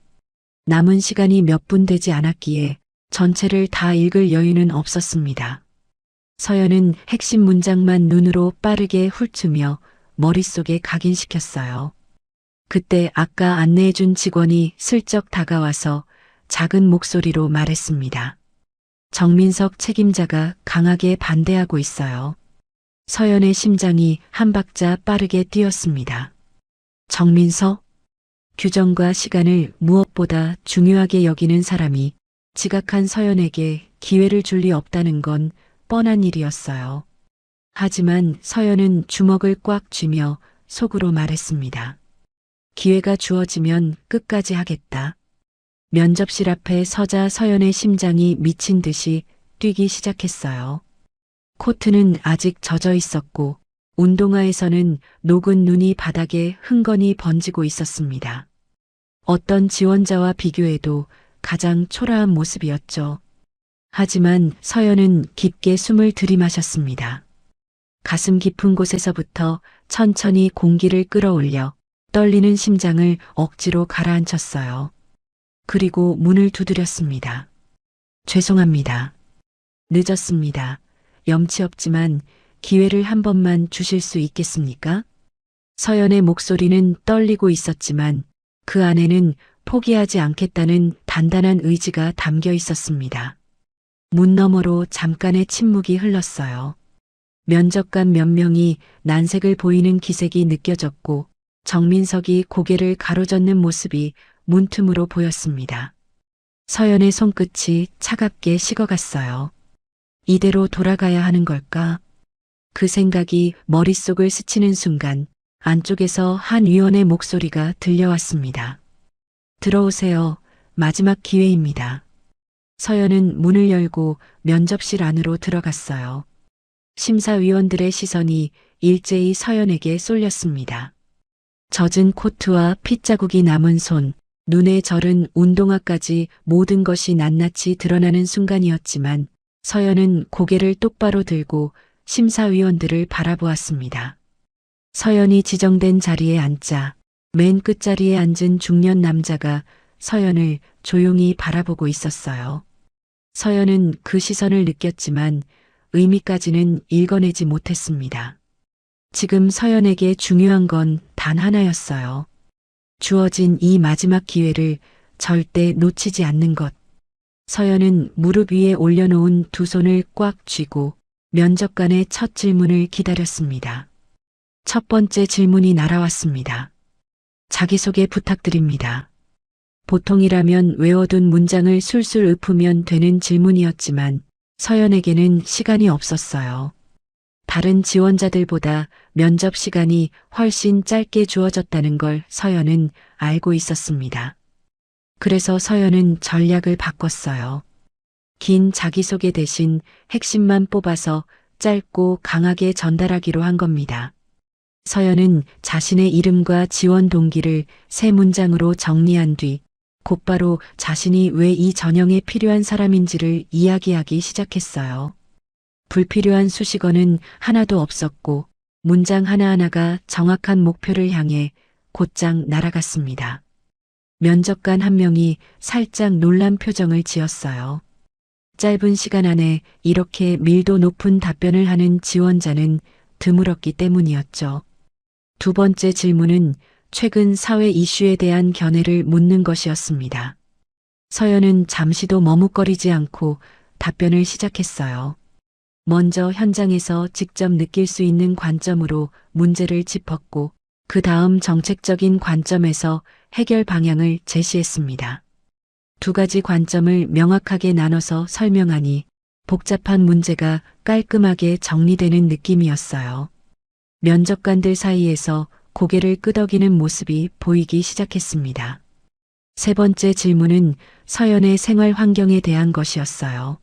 남은 시간이 몇 분 되지 않았기에 전체를 다 읽을 여유는 없었습니다. 서연은 핵심 문장만 눈으로 빠르게 훑으며 머릿속에 각인시켰어요. 그때 아까 안내해준 직원이 슬쩍 다가와서 작은 목소리로 말했습니다. 정민석 책임자가 강하게 반대하고 있어요. 서연의 심장이 한 박자 빠르게 뛰었습니다. 정민석? 규정과 시간을 무엇보다 중요하게 여기는 사람이 지각한 서연에게 기회를 줄 리 없다는 건 뻔한 일이었어요. 하지만 서연은 주먹을 꽉 쥐며 속으로 말했습니다. 기회가 주어지면 끝까지 하겠다. 면접실 앞에 서자 서연의 심장이 미친 듯이 뛰기 시작했어요. 코트는 아직 젖어 있었고 운동화에서는 녹은 눈이 바닥에 흥건히 번지고 있었습니다. 어떤 지원자와 비교해도 가장 초라한 모습이었죠. 하지만 서연은 깊게 숨을 들이마셨습니다. 가슴 깊은 곳에서부터 천천히 공기를 끌어올려 떨리는 심장을 억지로 가라앉혔어요. 그리고 문을 두드렸습니다. 죄송합니다. 늦었습니다. 염치 없지만 기회를 한 번만 주실 수 있겠습니까? 서연의 목소리는 떨리고 있었지만 그 안에는 포기하지 않겠다는 단단한 의지가 담겨 있었습니다. 문 너머로 잠깐의 침묵이 흘렀어요. 면접관 몇 명이 난색을 보이는 기색이 느껴졌고 정민석이 고개를 가로젓는 모습이 문틈으로 보였습니다. 서연의 손끝이 차갑게 식어갔어요. 이대로 돌아가야 하는 걸까? 그 생각이 머릿속을 스치는 순간 안쪽에서 한 위원의 목소리가 들려왔습니다. 들어오세요. 마지막 기회입니다. 서연은 문을 열고 면접실 안으로 들어갔어요. 심사위원들의 시선이 일제히 서연에게 쏠렸습니다. 젖은 코트와 핏자국이 남은 손, 눈에 절은 운동화까지 모든 것이 낱낱이 드러나는 순간이었지만 서연은 고개를 똑바로 들고 심사위원들을 바라보았습니다. 서연이 지정된 자리에 앉자 맨 끝자리에 앉은 중년 남자가 서연을 조용히 바라보고 있었어요. 서연은 그 시선을 느꼈지만 의미까지는 읽어내지 못했습니다. 지금 서연에게 중요한 건 단 하나였어요. 주어진 이 마지막 기회를 절대 놓치지 않는 것. 서연은 무릎 위에 올려놓은 두 손을 꽉 쥐고 면접관의 첫 질문을 기다렸습니다. 첫 번째 질문이 날아왔습니다. 자기소개 부탁드립니다. 보통이라면 외워둔 문장을 술술 읊으면 되는 질문이었지만 서연에게는 시간이 없었어요. 다른 지원자들보다 면접 시간이 훨씬 짧게 주어졌다는 걸 서연은 알고 있었습니다. 그래서 서연은 전략을 바꿨어요. 긴 자기소개 대신 핵심만 뽑아서 짧고 강하게 전달하기로 한 겁니다. 서연은 자신의 이름과 지원 동기를 세 문장으로 정리한 뒤 곧바로 자신이 왜 이 전형에 필요한 사람인지를 이야기하기 시작했어요. 불필요한 수식어는 하나도 없었고 문장 하나하나가 정확한 목표를 향해 곧장 날아갔습니다. 면접관 한 명이 살짝 놀란 표정을 지었어요. 짧은 시간 안에 이렇게 밀도 높은 답변을 하는 지원자는 드물었기 때문이었죠. 두 번째 질문은 최근 사회 이슈에 대한 견해를 묻는 것이었습니다. 서연은 잠시도 머뭇거리지 않고 답변을 시작했어요. 먼저 현장에서 직접 느낄 수 있는 관점으로 문제를 짚었고 그 다음 정책적인 관점에서 해결 방향을 제시했습니다. 두 가지 관점을 명확하게 나눠서 설명하니 복잡한 문제가 깔끔하게 정리되는 느낌이었어요. 면접관들 사이에서 고개를 끄덕이는 모습이 보이기 시작했습니다. 세 번째 질문은 서연의 생활 환경에 대한 것이었어요.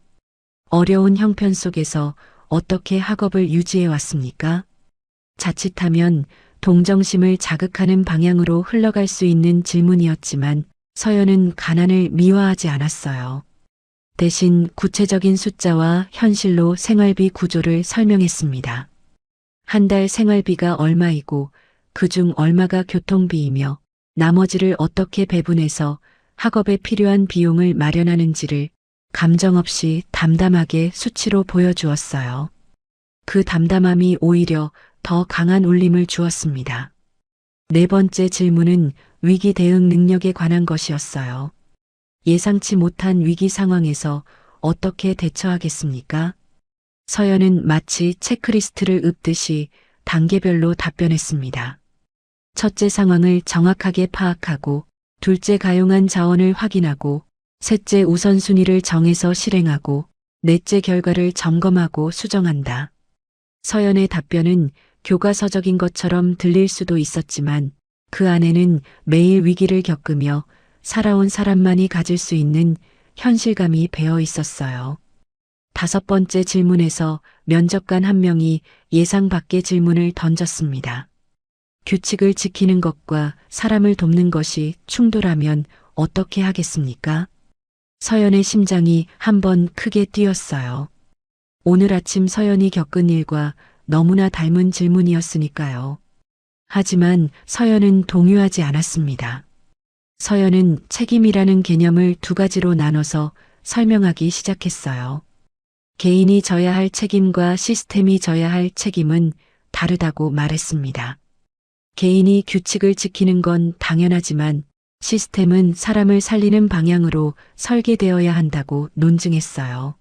어려운 형편 속에서 어떻게 학업을 유지해 왔습니까? 자칫하면 동정심을 자극하는 방향으로 흘러갈 수 있는 질문이었지만 서연은 가난을 미화하지 않았어요. 대신 구체적인 숫자와 현실로 생활비 구조를 설명했습니다. 한 달 생활비가 얼마이고 그중 얼마가 교통비이며 나머지를 어떻게 배분해서 학업에 필요한 비용을 마련하는지를 감정 없이 담담하게 수치로 보여주었어요. 그 담담함이 오히려 더 강한 울림을 주었습니다. 네 번째 질문은 위기 대응 능력에 관한 것이었어요. 예상치 못한 위기 상황에서 어떻게 대처하겠습니까? 서연은 마치 체크리스트를 읊듯이 단계별로 답변했습니다. 첫째 상황을 정확하게 파악하고, 둘째 가용한 자원을 확인하고, 셋째 우선순위를 정해서 실행하고, 넷째 결과를 점검하고 수정한다. 서연의 답변은 교과서적인 것처럼 들릴 수도 있었지만 그 안에는 매일 위기를 겪으며 살아온 사람만이 가질 수 있는 현실감이 배어 있었어요. 다섯 번째 질문에서 면접관 한 명이 예상 밖의 질문을 던졌습니다. 규칙을 지키는 것과 사람을 돕는 것이 충돌하면 어떻게 하겠습니까? 서연의 심장이 한번 크게 뛰었어요. 오늘 아침 서연이 겪은 일과 너무나 닮은 질문이었으니까요. 하지만 서연은 동요하지 않았습니다. 서연은 책임이라는 개념을 두 가지로 나눠서 설명하기 시작했어요. 개인이 져야 할 책임과 시스템이 져야 할 책임은 다르다고 말했습니다. 개인이 규칙을 지키는 건 당연하지만 시스템은 사람을 살리는 방향으로 설계되어야 한다고 논증했어요.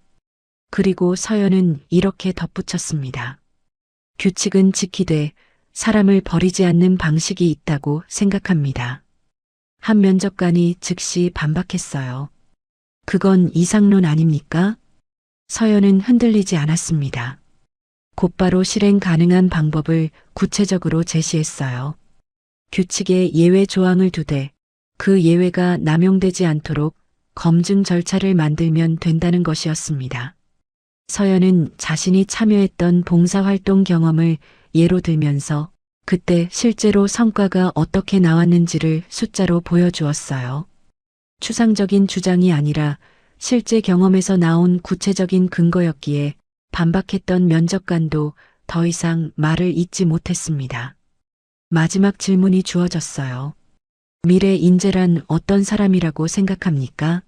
그리고 서연은 이렇게 덧붙였습니다. 규칙은 지키되 사람을 버리지 않는 방식이 있다고 생각합니다. 한 면접관이 즉시 반박했어요. 그건 이상론 아닙니까? 서연은 흔들리지 않았습니다. 곧바로 실행 가능한 방법을 구체적으로 제시했어요. 규칙에 예외 조항을 두되 그 예외가 남용되지 않도록 검증 절차를 만들면 된다는 것이었습니다. 서연은 자신이 참여했던 봉사활동 경험을 예로 들면서 그때 실제로 성과가 어떻게 나왔는지를 숫자로 보여주었어요. 추상적인 주장이 아니라 실제 경험에서 나온 구체적인 근거였기에 반박했던 면접관도 더 이상 말을 잇지 못했습니다. 마지막 질문이 주어졌어요. 미래 인재란 어떤 사람이라고 생각합니까?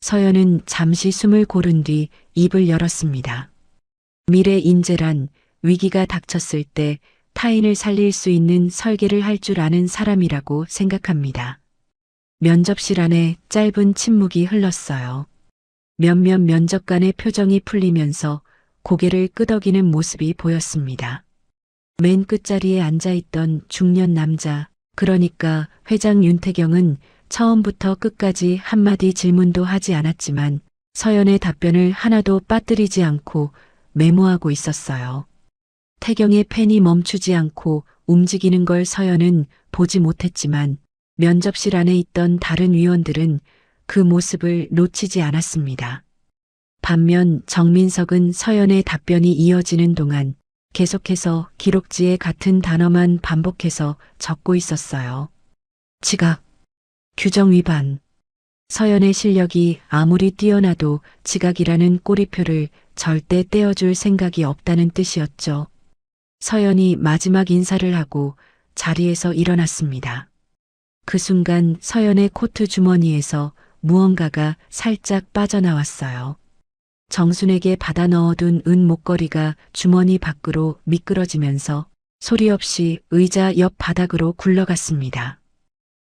서연은 잠시 숨을 고른 뒤 입을 열었습니다. 미래 인재란 위기가 닥쳤을 때 타인을 살릴 수 있는 설계를 할 줄 아는 사람이라고 생각합니다. 면접실 안에 짧은 침묵이 흘렀어요. 몇몇 면접관의 표정이 풀리면서 고개를 끄덕이는 모습이 보였습니다. 맨 끝자리에 앉아있던 중년 남자, 그러니까 회장 윤태경은 처음부터 끝까지 한마디 질문도 하지 않았지만 서연의 답변을 하나도 빠뜨리지 않고 메모하고 있었어요. 태경의 펜이 멈추지 않고 움직이는 걸 서연은 보지 못했지만 면접실 안에 있던 다른 위원들은 그 모습을 놓치지 않았습니다. 반면 정민석은 서연의 답변이 이어지는 동안 계속해서 기록지에 같은 단어만 반복해서 적고 있었어요. 지각, 규정 위반. 서연의 실력이 아무리 뛰어나도 지각이라는 꼬리표를 절대 떼어줄 생각이 없다는 뜻이었죠. 서연이 마지막 인사를 하고 자리에서 일어났습니다. 그 순간 서연의 코트 주머니에서 무언가가 살짝 빠져나왔어요. 정순에게 받아 넣어둔 은 목걸이가 주머니 밖으로 미끄러지면서 소리 없이 의자 옆 바닥으로 굴러갔습니다.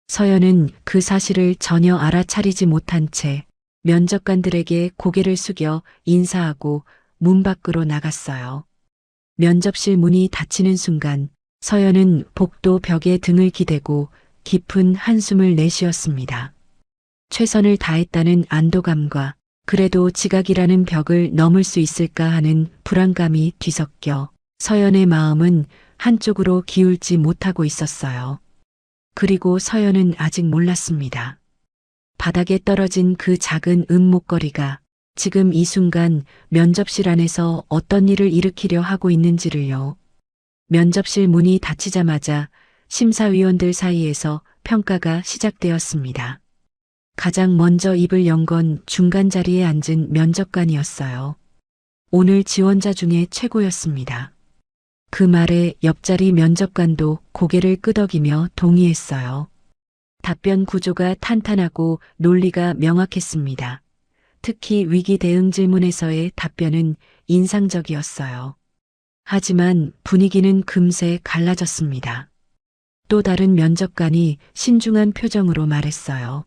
서연은 그 사실을 전혀 알아차리지 못한 채 면접관들에게 고개를 숙여 인사하고 문 밖으로 나갔어요. 면접실 문이 닫히는 순간 서연은 복도 벽에 등을 기대고 깊은 한숨을 내쉬었습니다. 최선을 다했다는 안도감과 그래도 지각이라는 벽을 넘을 수 있을까 하는 불안감이 뒤섞여 서연의 마음은 한쪽으로 기울지 못하고 있었어요. 그리고 서연은 아직 몰랐습니다. 바닥에 떨어진 그 작은 은목걸이가 지금 이 순간 면접실 안에서 어떤 일을 일으키려 하고 있는지를요. 면접실 문이 닫히자마자 심사위원들 사이에서 평가가 시작되었습니다. 가장 먼저 입을 연 건 중간 자리에 앉은 면접관이었어요. 오늘 지원자 중에 최고였습니다. 그 말에 옆자리 면접관도 고개를 끄덕이며 동의했어요. 답변 구조가 탄탄하고 논리가 명확했습니다. 특히 위기 대응 질문에서의 답변은 인상적이었어요. 하지만 분위기는 금세 갈라졌습니다. 또 다른 면접관이 신중한 표정으로 말했어요.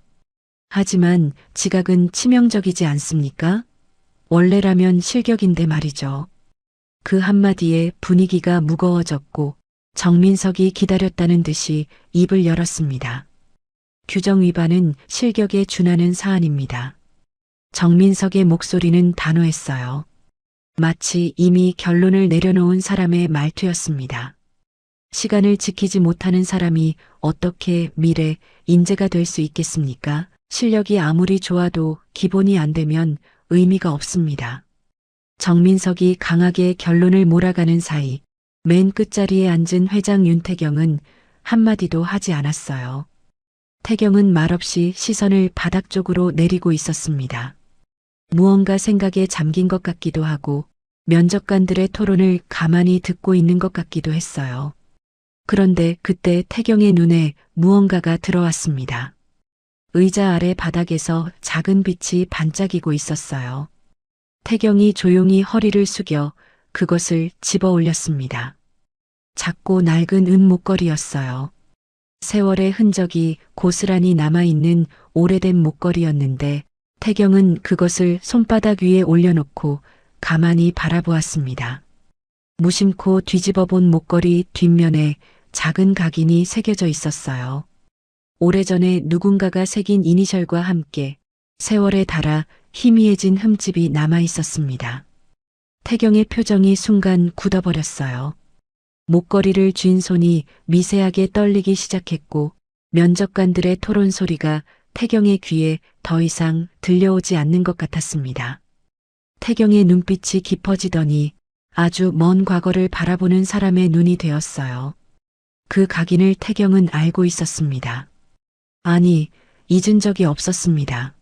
하지만 지각은 치명적이지 않습니까? 원래라면 실격인데 말이죠. 그 한마디에 분위기가 무거워졌고 정민석이 기다렸다는 듯이 입을 열었습니다. 규정 위반은 실격에 준하는 사안입니다. 정민석의 목소리는 단호했어요. 마치 이미 결론을 내려놓은 사람의 말투였습니다. 시간을 지키지 못하는 사람이 어떻게 미래 인재가 될 수 있겠습니까? 실력이 아무리 좋아도 기본이 안 되면 의미가 없습니다. 정민석이 강하게 결론을 몰아가는 사이 맨 끝자리에 앉은 회장 윤태경은 한마디도 하지 않았어요. 태경은 말없이 시선을 바닥 쪽으로 내리고 있었습니다. 무언가 생각에 잠긴 것 같기도 하고 면접관들의 토론을 가만히 듣고 있는 것 같기도 했어요. 그런데 그때 태경의 눈에 무언가가 들어왔습니다. 의자 아래 바닥에서 작은 빛이 반짝이고 있었어요. 태경이 조용히 허리를 숙여 그것을 집어 올렸습니다. 작고 낡은 은 목걸이였어요. 세월의 흔적이 고스란히 남아있는 오래된 목걸이였는데 태경은 그것을 손바닥 위에 올려놓고 가만히 바라보았습니다. 무심코 뒤집어 본 목걸이 뒷면에 작은 각인이 새겨져 있었어요. 오래전에 누군가가 새긴 이니셜과 함께 세월에 닳아 희미해진 흠집이 남아 있었습니다. 태경의 표정이 순간 굳어버렸어요. 목걸이를 쥔 손이 미세하게 떨리기 시작했고 면접관들의 토론 소리가 태경의 귀에 더 이상 들려오지 않는 것 같았습니다. 태경의 눈빛이 깊어지더니 아주 먼 과거를 바라보는 사람의 눈이 되었어요. 그 각인을 태경은 알고 있었습니다. 아니, 잊은 적이 없었습니다.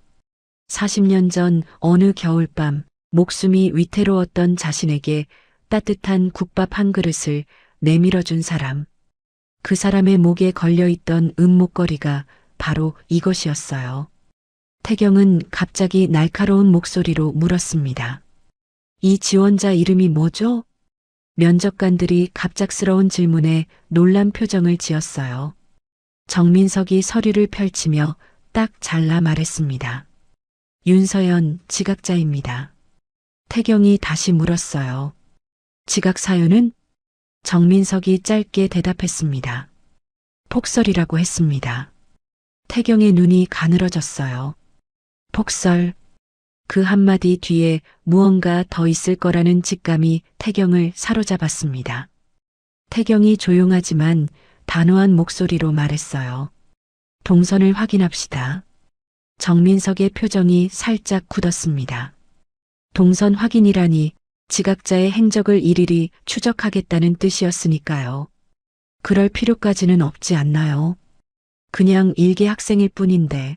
40년 전 어느 겨울밤 목숨이 위태로웠던 자신에게 따뜻한 국밥 한 그릇을 내밀어준 사람. 그 사람의 목에 걸려있던 은목걸이가 바로 이것이었어요. 태경은 갑자기 날카로운 목소리로 물었습니다. 이 지원자 이름이 뭐죠? 면접관들이 갑작스러운 질문에 놀란 표정을 지었어요. 정민석이 서류를 펼치며 딱 잘라 말했습니다. 윤서연 지각자입니다. 태경이 다시 물었어요. 지각 사유는? 정민석이 짧게 대답했습니다. 폭설이라고 했습니다. 태경의 눈이 가늘어졌어요. 폭설. 그 한마디 뒤에 무언가 더 있을 거라는 직감이 태경을 사로잡았습니다. 태경이 조용하지만 단호한 목소리로 말했어요. 동선을 확인합시다. 정민석의 표정이 살짝 굳었습니다. 동선 확인이라니 지각자의 행적을 일일이 추적하겠다는 뜻이었으니까요. 그럴 필요까지는 없지 않나요? 그냥 일개 학생일 뿐인데.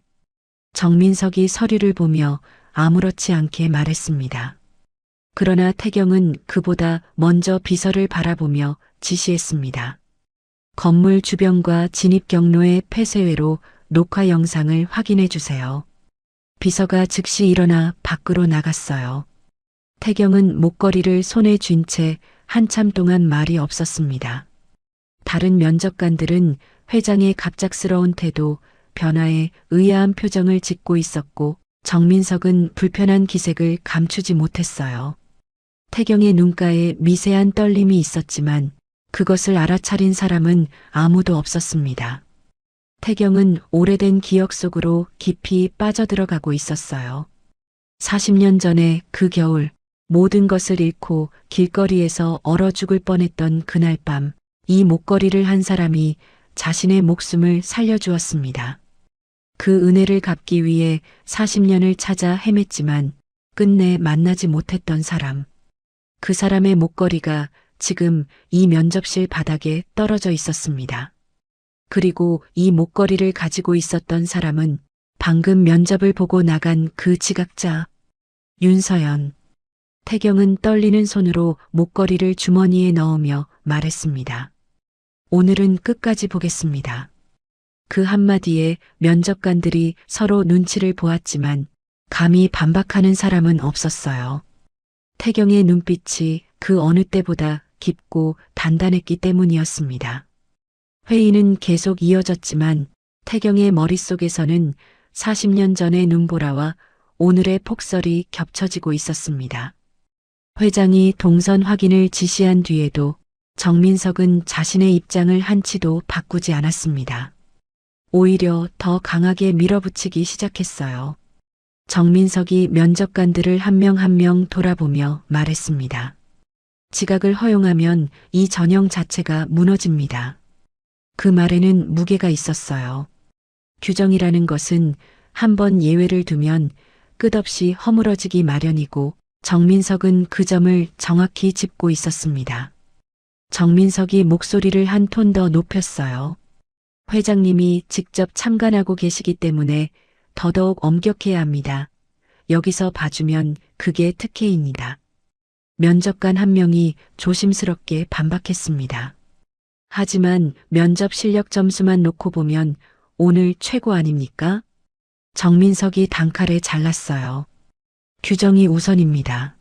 정민석이 서류를 보며 아무렇지 않게 말했습니다. 그러나 태경은 그보다 먼저 비서를 바라보며 지시했습니다. 건물 주변과 진입 경로의 폐쇄회로 녹화 영상을 확인해 주세요. 비서가 즉시 일어나 밖으로 나갔어요. 태경은 목걸이를 손에 쥔 채 한참 동안 말이 없었습니다. 다른 면접관들은 회장의 갑작스러운 태도, 변화에 의아한 표정을 짓고 있었고 정민석은 불편한 기색을 감추지 못했어요. 태경의 눈가에 미세한 떨림이 있었지만 그것을 알아차린 사람은 아무도 없었습니다. 태경은 오래된 기억 속으로 깊이 빠져들어가고 있었어요. 40년 전에 그 겨울 모든 것을 잃고 길거리에서 얼어 죽을 뻔했던 그날 밤 이 목걸이를 한 사람이 자신의 목숨을 살려주었습니다. 그 은혜를 갚기 위해 40년을 찾아 헤맸지만 끝내 만나지 못했던 사람. 그 사람의 목걸이가 지금 이 면접실 바닥에 떨어져 있었습니다. 그리고 이 목걸이를 가지고 있었던 사람은 방금 면접을 보고 나간 그 지각자, 윤서연. 태경은 떨리는 손으로 목걸이를 주머니에 넣으며 말했습니다. 오늘은 끝까지 보겠습니다. 그 한마디에 면접관들이 서로 눈치를 보았지만 감히 반박하는 사람은 없었어요. 태경의 눈빛이 그 어느 때보다 깊고 단단했기 때문이었습니다. 회의는 계속 이어졌지만 태경의 머릿속에서는 40년 전의 눈보라와 오늘의 폭설이 겹쳐지고 있었습니다. 회장이 동선 확인을 지시한 뒤에도 정민석은 자신의 입장을 한치도 바꾸지 않았습니다. 오히려 더 강하게 밀어붙이기 시작했어요. 정민석이 면접관들을 한 명 한 명 돌아보며 말했습니다. 지각을 허용하면 이 전형 자체가 무너집니다. 그 말에는 무게가 있었어요. 규정이라는 것은 한 번 예외를 두면 끝없이 허물어지기 마련이고 정민석은 그 점을 정확히 짚고 있었습니다. 정민석이 목소리를 한 톤 더 높였어요. 회장님이 직접 참관하고 계시기 때문에 더더욱 엄격해야 합니다. 여기서 봐주면 그게 특혜입니다. 면접관 한 명이 조심스럽게 반박했습니다. 하지만 면접 실력 점수만 놓고 보면 오늘 최고 아닙니까? 정민석이 단칼에 잘랐어요. 규정이 우선입니다.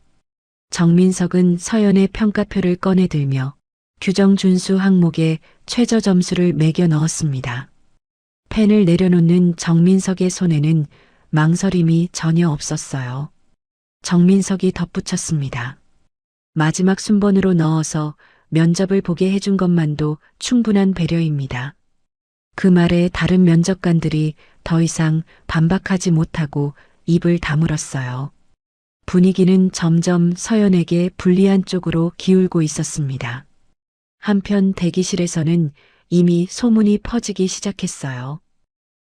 정민석은 서연의 평가표를 꺼내들며 규정 준수 항목에 최저 점수를 매겨 넣었습니다. 펜을 내려놓는 정민석의 손에는 망설임이 전혀 없었어요. 정민석이 덧붙였습니다. 마지막 순번으로 넣어서 면접을 보게 해준 것만도 충분한 배려입니다. 그 말에 다른 면접관들이 더 이상 반박하지 못하고 입을 다물었어요. 분위기는 점점 서연에게 불리한 쪽으로 기울고 있었습니다. 한편 대기실에서는 이미 소문이 퍼지기 시작했어요.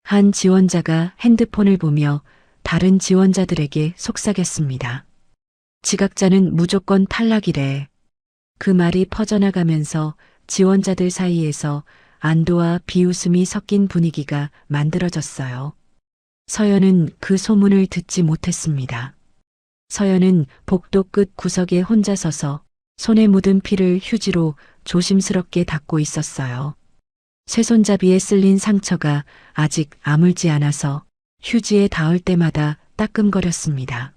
한 지원자가 핸드폰을 보며 다른 지원자들에게 속삭였습니다. 지각자는 무조건 탈락이래. 그 말이 퍼져나가면서 지원자들 사이에서 안도와 비웃음이 섞인 분위기가 만들어졌어요. 서연은 그 소문을 듣지 못했습니다. 서연은 복도 끝 구석에 혼자 서서 손에 묻은 피를 휴지로 조심스럽게 닦고 있었어요. 쇠손잡이에 쓸린 상처가 아직 아물지 않아서 휴지에 닿을 때마다 따끔거렸습니다.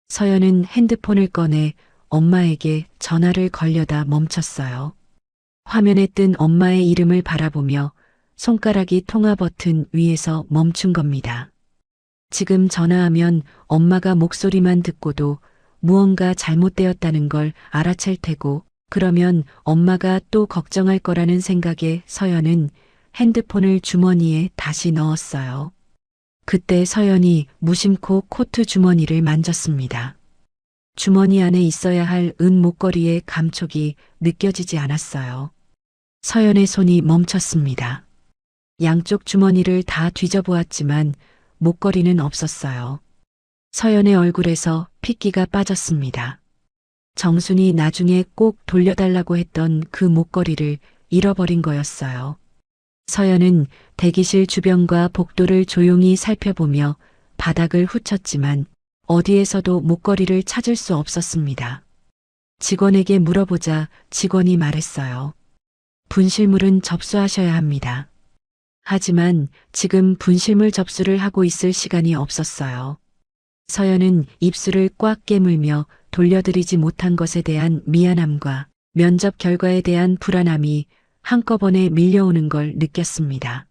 서연은 핸드폰을 꺼내 엄마에게 전화를 걸려다 멈췄어요. 화면에 뜬 엄마의 이름을 바라보며 손가락이 통화 버튼 위에서 멈춘 겁니다. 지금 전화하면 엄마가 목소리만 듣고도 무언가 잘못되었다는 걸 알아챌 테고 그러면 엄마가 또 걱정할 거라는 생각에 서연은 핸드폰을 주머니에 다시 넣었어요. 그때 서연이 무심코 코트 주머니를 만졌습니다. 주머니 안에 있어야 할 은 목걸이의 감촉이 느껴지지 않았어요. 서연의 손이 멈췄습니다. 양쪽 주머니를 다 뒤져보았지만 목걸이는 없었어요. 서연의 얼굴에서 핏기가 빠졌습니다. 정순이 나중에 꼭 돌려달라고 했던 그 목걸이를 잃어버린 거였어요. 서연은 대기실 주변과 복도를 조용히 살펴보며 바닥을 훑었지만 어디에서도 목걸이를 찾을 수 없었습니다. 직원에게 물어보자 직원이 말했어요. 분실물은 접수하셔야 합니다. 하지만 지금 분실물 접수를 하고 있을 시간이 없었어요. 서연은 입술을 꽉 깨물며 돌려드리지 못한 것에 대한 미안함과 면접 결과에 대한 불안함이 한꺼번에 밀려오는 걸 느꼈습니다.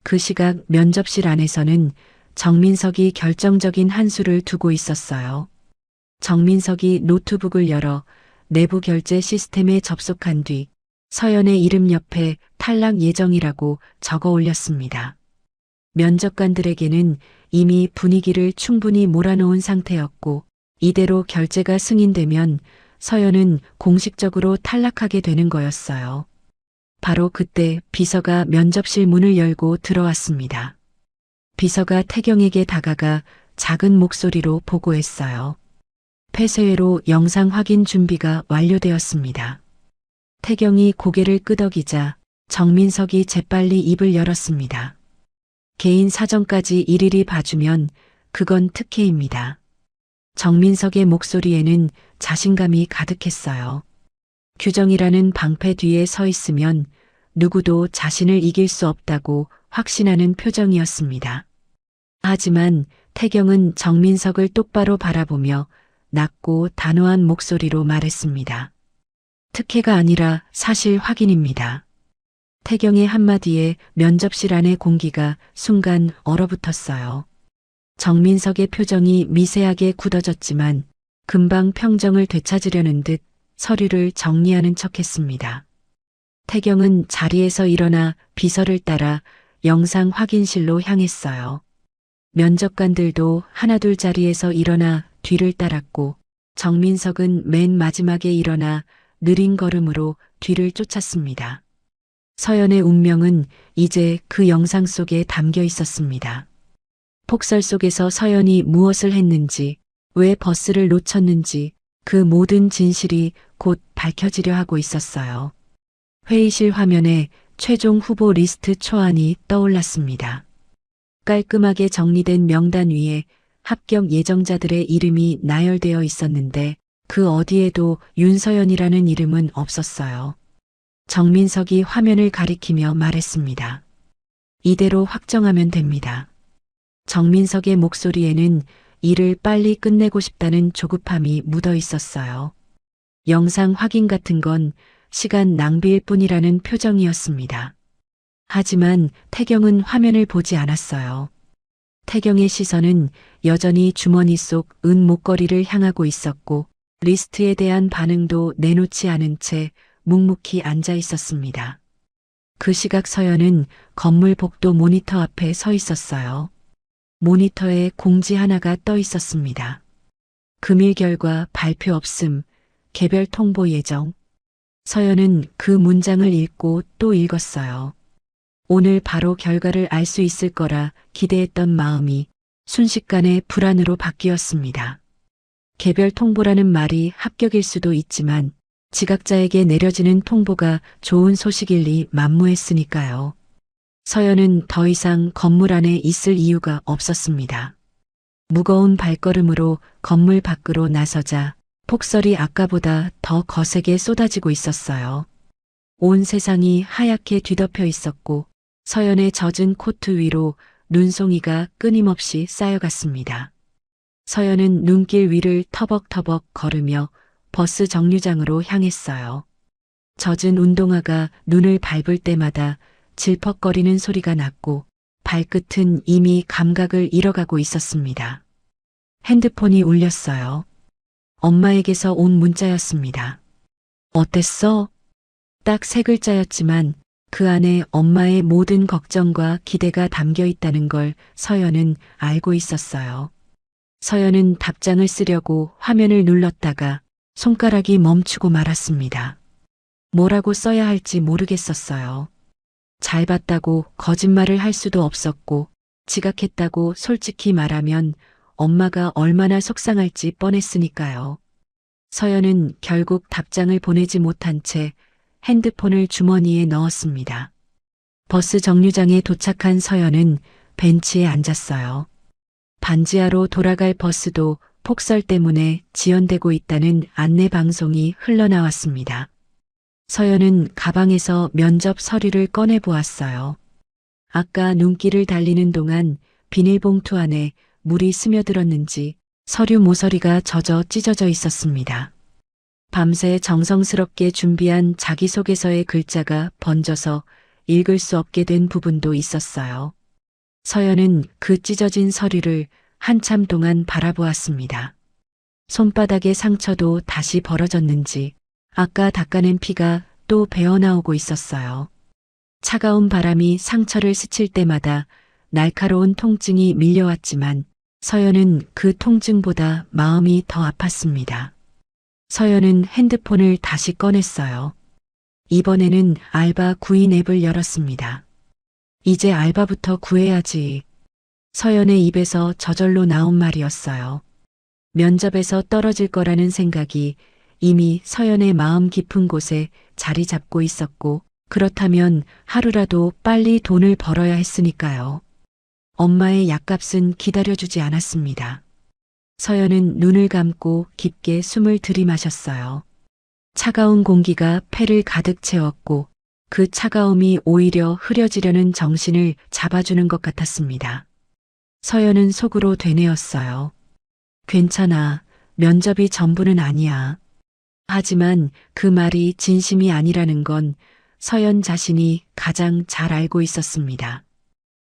그 시각 면접실 안에서는 정민석이 결정적인 한 수를 두고 있었어요. 정민석이 노트북을 열어 내부 결제 시스템에 접속한 뒤 서연의 이름 옆에 탈락 예정이라고 적어 올렸습니다. 면접관들에게는 이미 분위기를 충분히 몰아놓은 상태였고 이대로 결제가 승인되면 서연은 공식적으로 탈락하게 되는 거였어요. 바로 그때 비서가 면접실 문을 열고 들어왔습니다. 비서가 태경에게 다가가 작은 목소리로 보고했어요. 폐쇄회로 영상 확인 준비가 완료되었습니다. 태경이 고개를 끄덕이자 정민석이 재빨리 입을 열었습니다. 개인 사정까지 일일이 봐주면 그건 특혜입니다. 정민석의 목소리에는 자신감이 가득했어요. 규정이라는 방패 뒤에 서 있으면 누구도 자신을 이길 수 없다고 확신하는 표정이었습니다. 하지만 태경은 정민석을 똑바로 바라보며 낮고 단호한 목소리로 말했습니다. 특혜가 아니라 사실 확인입니다. 태경의 한마디에 면접실 안의 공기가 순간 얼어붙었어요. 정민석의 표정이 미세하게 굳어졌지만 금방 평정을 되찾으려는 듯 서류를 정리하는 척했습니다. 태경은 자리에서 일어나 비서를 따라 영상 확인실로 향했어요. 면접관들도 하나둘 자리에서 일어나 뒤를 따랐고 정민석은 맨 마지막에 일어나 느린 걸음으로 뒤를 쫓았습니다. 서연의 운명은 이제 그 영상 속에 담겨 있었습니다. 폭설 속에서 서연이 무엇을 했는지, 왜 버스를 놓쳤는지 그 모든 진실이 곧 밝혀지려 하고 있었어요. 회의실 화면에 최종 후보 리스트 초안이 떠올랐습니다. 깔끔하게 정리된 명단 위에 합격 예정자들의 이름이 나열되어 있었는데 그 어디에도 윤서연이라는 이름은 없었어요. 정민석이 화면을 가리키며 말했습니다. 이대로 확정하면 됩니다. 정민석의 목소리에는 일을 빨리 끝내고 싶다는 조급함이 묻어 있었어요. 영상 확인 같은 건 시간 낭비일 뿐이라는 표정이었습니다. 하지만 태경은 화면을 보지 않았어요. 태경의 시선은 여전히 주머니 속 은 목걸이를 향하고 있었고 리스트에 대한 반응도 내놓지 않은 채 묵묵히 앉아 있었습니다. 그 시각 서연은 건물 복도 모니터 앞에 서 있었어요. 모니터에 공지 하나가 떠 있었습니다. 금일 결과 발표 없음, 개별 통보 예정. 서연은 그 문장을 읽고 또 읽었어요. 오늘 바로 결과를 알 수 있을 거라 기대했던 마음이 순식간에 불안으로 바뀌었습니다. 개별 통보라는 말이 합격일 수도 있지만 지각자에게 내려지는 통보가 좋은 소식일 리 만무했으니까요. 서연은 더 이상 건물 안에 있을 이유가 없었습니다. 무거운 발걸음으로 건물 밖으로 나서자 폭설이 아까보다 더 거세게 쏟아지고 있었어요. 온 세상이 하얗게 뒤덮여 있었고 서연의 젖은 코트 위로 눈송이가 끊임없이 쌓여갔습니다. 서연은 눈길 위를 터벅터벅 걸으며 버스 정류장으로 향했어요. 젖은 운동화가 눈을 밟을 때마다 질퍽거리는 소리가 났고 발끝은 이미 감각을 잃어가고 있었습니다. 핸드폰이 울렸어요. 엄마에게서 온 문자였습니다. 어땠어? 딱 3글자였지만 그 안에 엄마의 모든 걱정과 기대가 담겨 있다는 걸 서연은 알고 있었어요. 서연은 답장을 쓰려고 화면을 눌렀다가 손가락이 멈추고 말았습니다. 뭐라고 써야 할지 모르겠었어요. 잘 봤다고 거짓말을 할 수도 없었고 지각했다고 솔직히 말하면 엄마가 얼마나 속상할지 뻔했으니까요. 서연은 결국 답장을 보내지 못한 채 핸드폰을 주머니에 넣었습니다. 버스 정류장에 도착한 서연은 벤치에 앉았어요. 반지하로 돌아갈 버스도 폭설 때문에 지연되고 있다는 안내 방송이 흘러나왔습니다. 서연은 가방에서 면접 서류를 꺼내 보았어요. 아까 눈길을 달리는 동안 비닐봉투 안에 물이 스며들었는지 서류 모서리가 젖어 찢어져 있었습니다. 밤새 정성스럽게 준비한 자기소개서의 글자가 번져서 읽을 수 없게 된 부분도 있었어요. 서연은 그 찢어진 서류를 한참 동안 바라보았습니다. 손바닥의 상처도 다시 벌어졌는지 아까 닦아낸 피가 또 배어나오고 있었어요. 차가운 바람이 상처를 스칠 때마다 날카로운 통증이 밀려왔지만 서연은 그 통증보다 마음이 더 아팠습니다. 서연은 핸드폰을 다시 꺼냈어요. 이번에는 알바 구인 앱을 열었습니다. 이제 알바부터 구해야지. 서연의 입에서 저절로 나온 말이었어요. 면접에서 떨어질 거라는 생각이 이미 서연의 마음 깊은 곳에 자리 잡고 있었고 그렇다면 하루라도 빨리 돈을 벌어야 했으니까요. 엄마의 약값은 기다려주지 않았습니다. 서연은 눈을 감고 깊게 숨을 들이마셨어요. 차가운 공기가 폐를 가득 채웠고 그 차가움이 오히려 흐려지려는 정신을 잡아주는 것 같았습니다. 서연은 속으로 되뇌었어요. 괜찮아. 면접이 전부는 아니야. 하지만 그 말이 진심이 아니라는 건 서연 자신이 가장 잘 알고 있었습니다.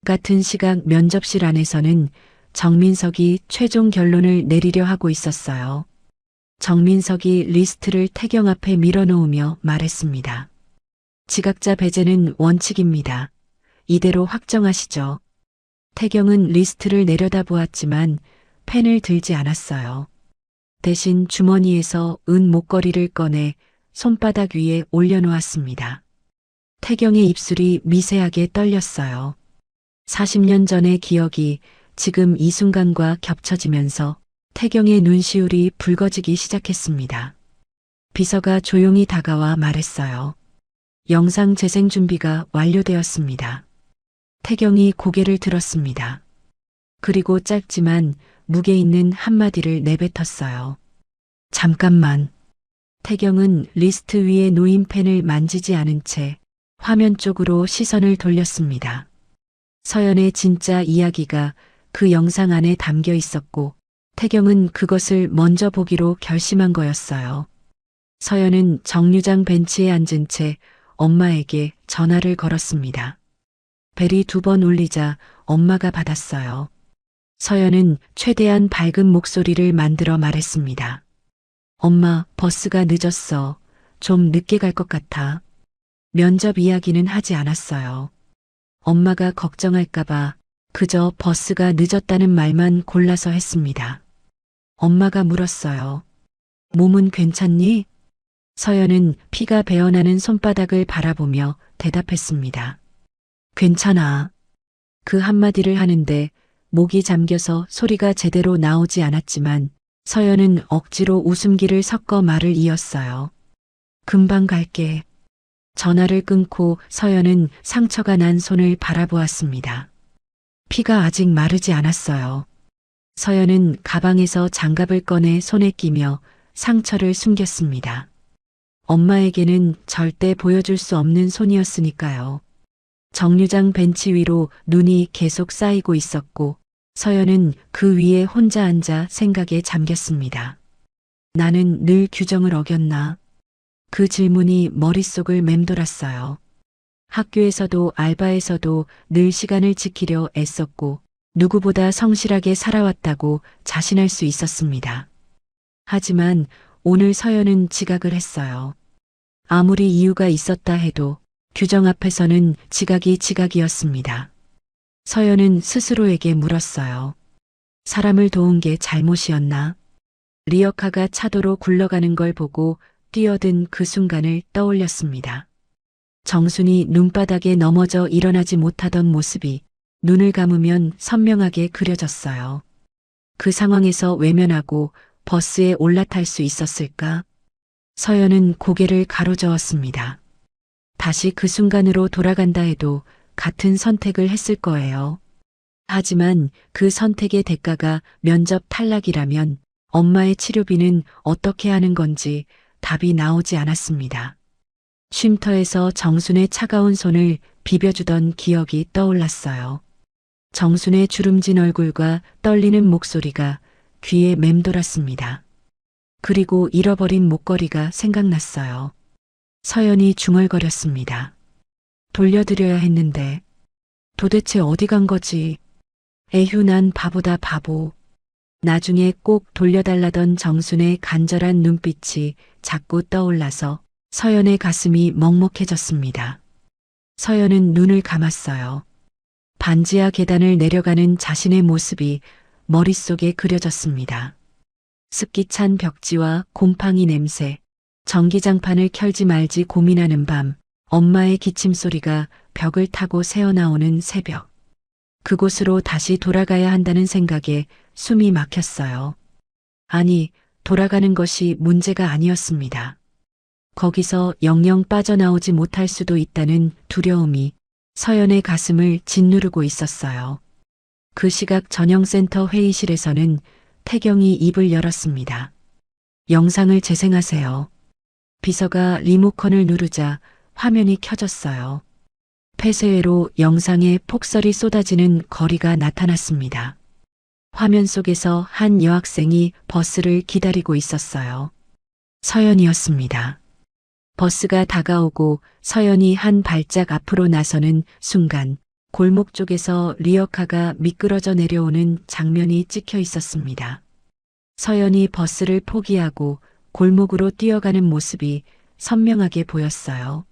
같은 시각 면접실 안에서는 정민석이 최종 결론을 내리려 하고 있었어요. 정민석이 리스트를 태경 앞에 밀어놓으며 말했습니다. 지각자 배제는 원칙입니다. 이대로 확정하시죠. 태경은 리스트를 내려다보았지만 펜을 들지 않았어요. 대신 주머니에서 은 목걸이를 꺼내 손바닥 위에 올려놓았습니다. 태경의 입술이 미세하게 떨렸어요. 40년 전의 기억이 지금 이 순간과 겹쳐지면서 태경의 눈시울이 붉어지기 시작했습니다. 비서가 조용히 다가와 말했어요. 영상 재생 준비가 완료되었습니다. 태경이 고개를 들었습니다. 그리고 짧지만 무게 있는 한마디를 내뱉었어요. 잠깐만. 태경은 리스트 위에 놓인 펜을 만지지 않은 채 화면 쪽으로 시선을 돌렸습니다. 서연의 진짜 이야기가 그 영상 안에 담겨 있었고 태경은 그것을 먼저 보기로 결심한 거였어요. 서연은 정류장 벤치에 앉은 채 엄마에게 전화를 걸었습니다. 벨이 2번 울리자 엄마가 받았어요. 서연은 최대한 밝은 목소리를 만들어 말했습니다. 엄마, 버스가 늦었어. 좀 늦게 갈 것 같아. 면접 이야기는 하지 않았어요. 엄마가 걱정할까봐 그저 버스가 늦었다는 말만 골라서 했습니다. 엄마가 물었어요. 몸은 괜찮니? 서연은 피가 배어나는 손바닥을 바라보며 대답했습니다. 괜찮아. 그 한마디를 하는데 목이 잠겨서 소리가 제대로 나오지 않았지만 서연은 억지로 웃음기를 섞어 말을 이었어요. 금방 갈게. 전화를 끊고 서연은 상처가 난 손을 바라보았습니다. 피가 아직 마르지 않았어요. 서연은 가방에서 장갑을 꺼내 손에 끼며 상처를 숨겼습니다. 엄마에게는 절대 보여줄 수 없는 손이었으니까요. 정류장 벤치 위로 눈이 계속 쌓이고 있었고 서연은 그 위에 혼자 앉아 생각에 잠겼습니다. 나는 늘 규정을 어겼나? 그 질문이 머릿속을 맴돌았어요. 학교에서도 알바에서도 늘 시간을 지키려 애썼고 누구보다 성실하게 살아왔다고 자신할 수 있었습니다. 하지만 오늘 서연은 지각을 했어요. 아무리 이유가 있었다 해도 규정 앞에서는 지각이 지각이었습니다. 서연은 스스로에게 물었어요. 사람을 도운 게 잘못이었나? 리어카가 차도로 굴러가는 걸 보고 뛰어든 그 순간을 떠올렸습니다. 정순이 눈바닥에 넘어져 일어나지 못하던 모습이 눈을 감으면 선명하게 그려졌어요. 그 상황에서 외면하고 버스에 올라탈 수 있었을까? 서연은 고개를 가로저었습니다. 다시 그 순간으로 돌아간다 해도 같은 선택을 했을 거예요. 하지만 그 선택의 대가가 면접 탈락이라면 엄마의 치료비는 어떻게 하는 건지 답이 나오지 않았습니다. 쉼터에서 정순의 차가운 손을 비벼주던 기억이 떠올랐어요. 정순의 주름진 얼굴과 떨리는 목소리가 귀에 맴돌았습니다. 그리고 잃어버린 목걸이가 생각났어요. 서연이 중얼거렸습니다. 돌려드려야 했는데 도대체 어디 간 거지? 에휴, 난 바보다 바보. 나중에 꼭 돌려달라던 정순의 간절한 눈빛이 자꾸 떠올라서 서연의 가슴이 먹먹해졌습니다. 서연은 눈을 감았어요. 반지하 계단을 내려가는 자신의 모습이 머릿속에 그려졌습니다. 습기 찬 벽지와 곰팡이 냄새, 전기장판을 켤지 말지 고민하는 밤, 엄마의 기침 소리가 벽을 타고 새어나오는 새벽. 그곳으로 다시 돌아가야 한다는 생각에 숨이 막혔어요. 아니, 돌아가는 것이 문제가 아니었습니다. 거기서 영영 빠져나오지 못할 수도 있다는 두려움이 서연의 가슴을 짓누르고 있었어요. 그 시각 전형센터 회의실에서는 태경이 입을 열었습니다. 영상을 재생하세요. 비서가 리모컨을 누르자 화면이 켜졌어요. 폐쇄회로 영상에 폭설이 쏟아지는 거리가 나타났습니다. 화면 속에서 한 여학생이 버스를 기다리고 있었어요. 서연이었습니다. 버스가 다가오고 서연이 한 발짝 앞으로 나서는 순간 골목 쪽에서 리어카가 미끄러져 내려오는 장면이 찍혀 있었습니다. 서연이 버스를 포기하고 골목으로 뛰어가는 모습이 선명하게 보였어요.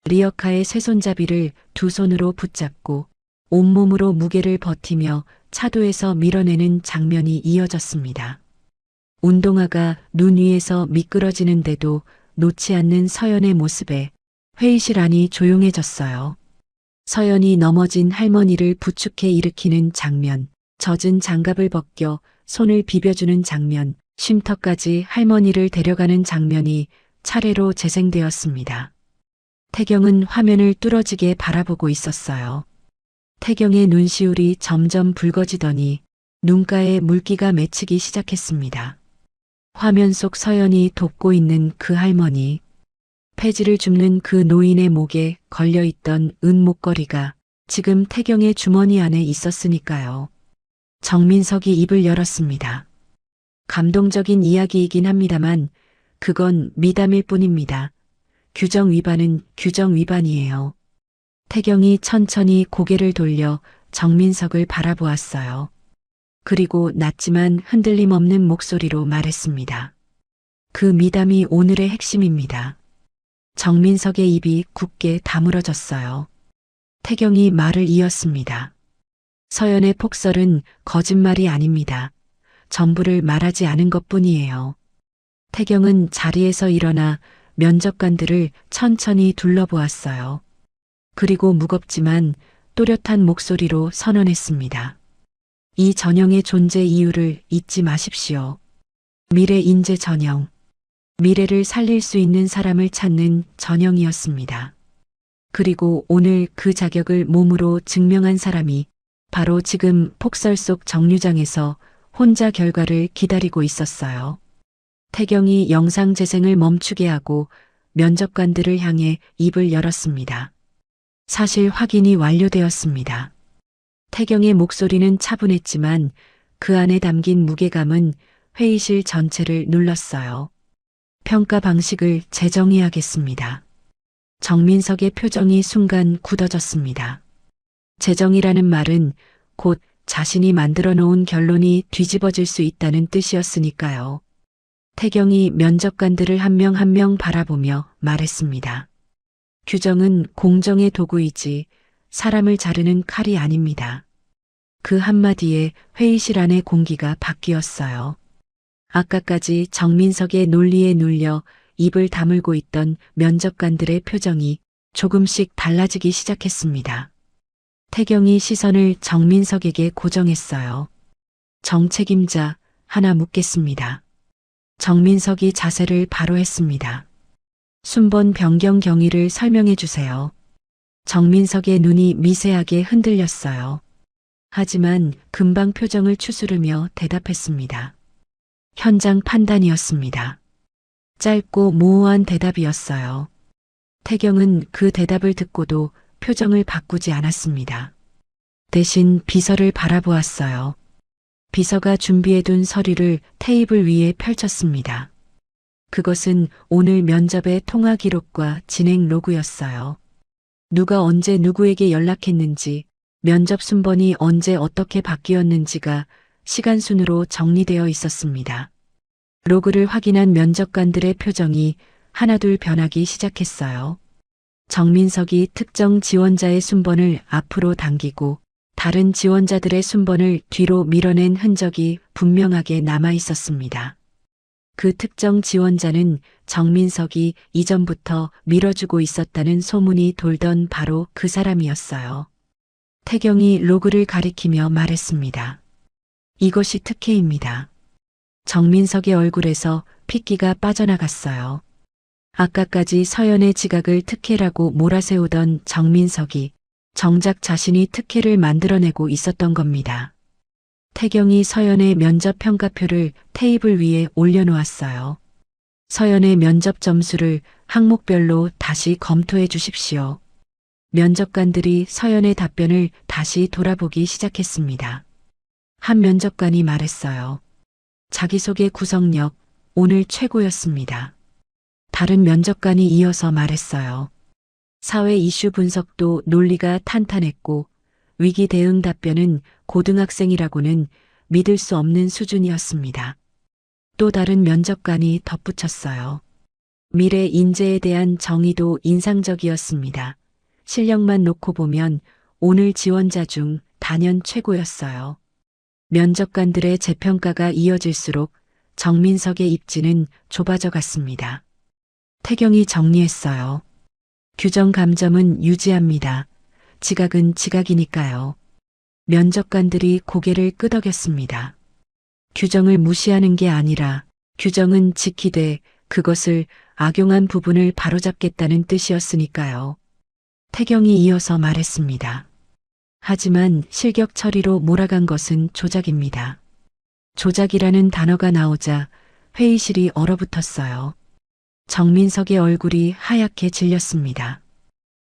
리어카의 쇠손잡이를 두 손으로 붙잡고 온몸으로 무게를 버티며 차도에서 밀어내는 장면이 이어졌습니다. 운동화가 눈 위에서 미끄러지는데도 놓지 않는 서연의 모습에 회의실 안이 조용해졌어요. 서연이 넘어진 할머니를 부축해 일으키는 장면, 젖은 장갑을 벗겨 손을 비벼주는 장면, 쉼터까지 할머니를 데려가는 장면이 차례로 재생되었습니다. 태경은 화면을 뚫어지게 바라보고 있었어요. 태경의 눈시울이 점점 붉어지더니 눈가에 물기가 맺히기 시작했습니다. 화면 속 서연이 돕고 있는 그 할머니, 폐지를 줍는 그 노인의 목에 걸려있던 은 목걸이가 지금 태경의 주머니 안에 있었으니까요. 정민석이 입을 열었습니다. 감동적인 이야기이긴 합니다만 그건 미담일 뿐입니다. 규정 위반은 규정 위반이에요. 태경이 천천히 고개를 돌려 정민석을 바라보았어요. 그리고 낮지만 흔들림 없는 목소리로 말했습니다. 그 미담이 오늘의 핵심입니다. 정민석의 입이 굳게 다물어졌어요. 태경이 말을 이었습니다. 서연의 폭설은 거짓말이 아닙니다. 전부를 말하지 않은 것뿐이에요. 태경은 자리에서 일어나 면접관들을 천천히 둘러보았어요. 그리고 무겁지만 또렷한 목소리로 선언했습니다. 이 전형의 존재 이유를 잊지 마십시오. 미래 인재 전형. 미래를 살릴 수 있는 사람을 찾는 전형이었습니다. 그리고 오늘 그 자격을 몸으로 증명한 사람이 바로 지금 폭설 속 정류장에서 혼자 결과를 기다리고 있었어요. 태경이 영상 재생을 멈추게 하고 면접관들을 향해 입을 열었습니다. 사실 확인이 완료되었습니다. 태경의 목소리는 차분했지만 그 안에 담긴 무게감은 회의실 전체를 눌렀어요. 평가 방식을 재정의하겠습니다. 정민석의 표정이 순간 굳어졌습니다. 재정의라는 말은 곧 자신이 만들어 놓은 결론이 뒤집어질 수 있다는 뜻이었으니까요. 태경이 면접관들을 한 명 한 명 바라보며 말했습니다. 규정은 공정의 도구이지 사람을 자르는 칼이 아닙니다. 그 한마디에 회의실 안의 공기가 바뀌었어요. 아까까지 정민석의 논리에 눌려 입을 다물고 있던 면접관들의 표정이 조금씩 달라지기 시작했습니다. 태경이 시선을 정민석에게 고정했어요. 정책임자 하나 묻겠습니다. 정민석이 자세를 바로 했습니다. 순번 변경 경위를 설명해 주세요. 정민석의 눈이 미세하게 흔들렸어요. 하지만 금방 표정을 추스르며 대답했습니다. 현장 판단이었습니다. 짧고 모호한 대답이었어요. 태경은 그 대답을 듣고도 표정을 바꾸지 않았습니다. 대신 비서를 바라보았어요. 비서가 준비해둔 서류를 테이블 위에 펼쳤습니다. 그것은 오늘 면접의 통화 기록과 진행 로그였어요. 누가 언제 누구에게 연락했는지, 면접 순번이 언제 어떻게 바뀌었는지가 시간순으로 정리되어 있었습니다. 로그를 확인한 면접관들의 표정이 하나둘 변하기 시작했어요. 정민석이 특정 지원자의 순번을 앞으로 당기고 다른 지원자들의 순번을 뒤로 밀어낸 흔적이 분명하게 남아 있었습니다. 그 특정 지원자는 정민석이 이전부터 밀어주고 있었다는 소문이 돌던 바로 그 사람이었어요. 태경이 로그를 가리키며 말했습니다. 이것이 특혜입니다. 정민석의 얼굴에서 핏기가 빠져나갔어요. 아까까지 서연의 지각을 특혜라고 몰아세우던 정민석이 정작 자신이 특혜를 만들어내고 있었던 겁니다. 태경이 서연의 면접 평가표를 테이블 위에 올려놓았어요. 서연의 면접 점수를 항목별로 다시 검토해 주십시오. 면접관들이 서연의 답변을 다시 돌아보기 시작했습니다. 한 면접관이 말했어요. 자기소개 구성력, 오늘 최고였습니다. 다른 면접관이 이어서 말했어요. 사회 이슈 분석도 논리가 탄탄했고 위기 대응 답변은 고등학생이라고는 믿을 수 없는 수준이었습니다. 또 다른 면접관이 덧붙였어요. 미래 인재에 대한 정의도 인상적이었습니다. 실력만 놓고 보면 오늘 지원자 중 단연 최고였어요. 면접관들의 재평가가 이어질수록 정민석의 입지는 좁아져 갔습니다. 태경이 정리했어요. 규정 감점은 유지합니다. 지각은 지각이니까요. 면접관들이 고개를 끄덕였습니다. 규정을 무시하는 게 아니라 규정은 지키되 그것을 악용한 부분을 바로잡겠다는 뜻이었으니까요. 태경이 이어서 말했습니다. 하지만 실격 처리로 몰아간 것은 조작입니다. 조작이라는 단어가 나오자 회의실이 얼어붙었어요. 정민석의 얼굴이 하얗게 질렸습니다.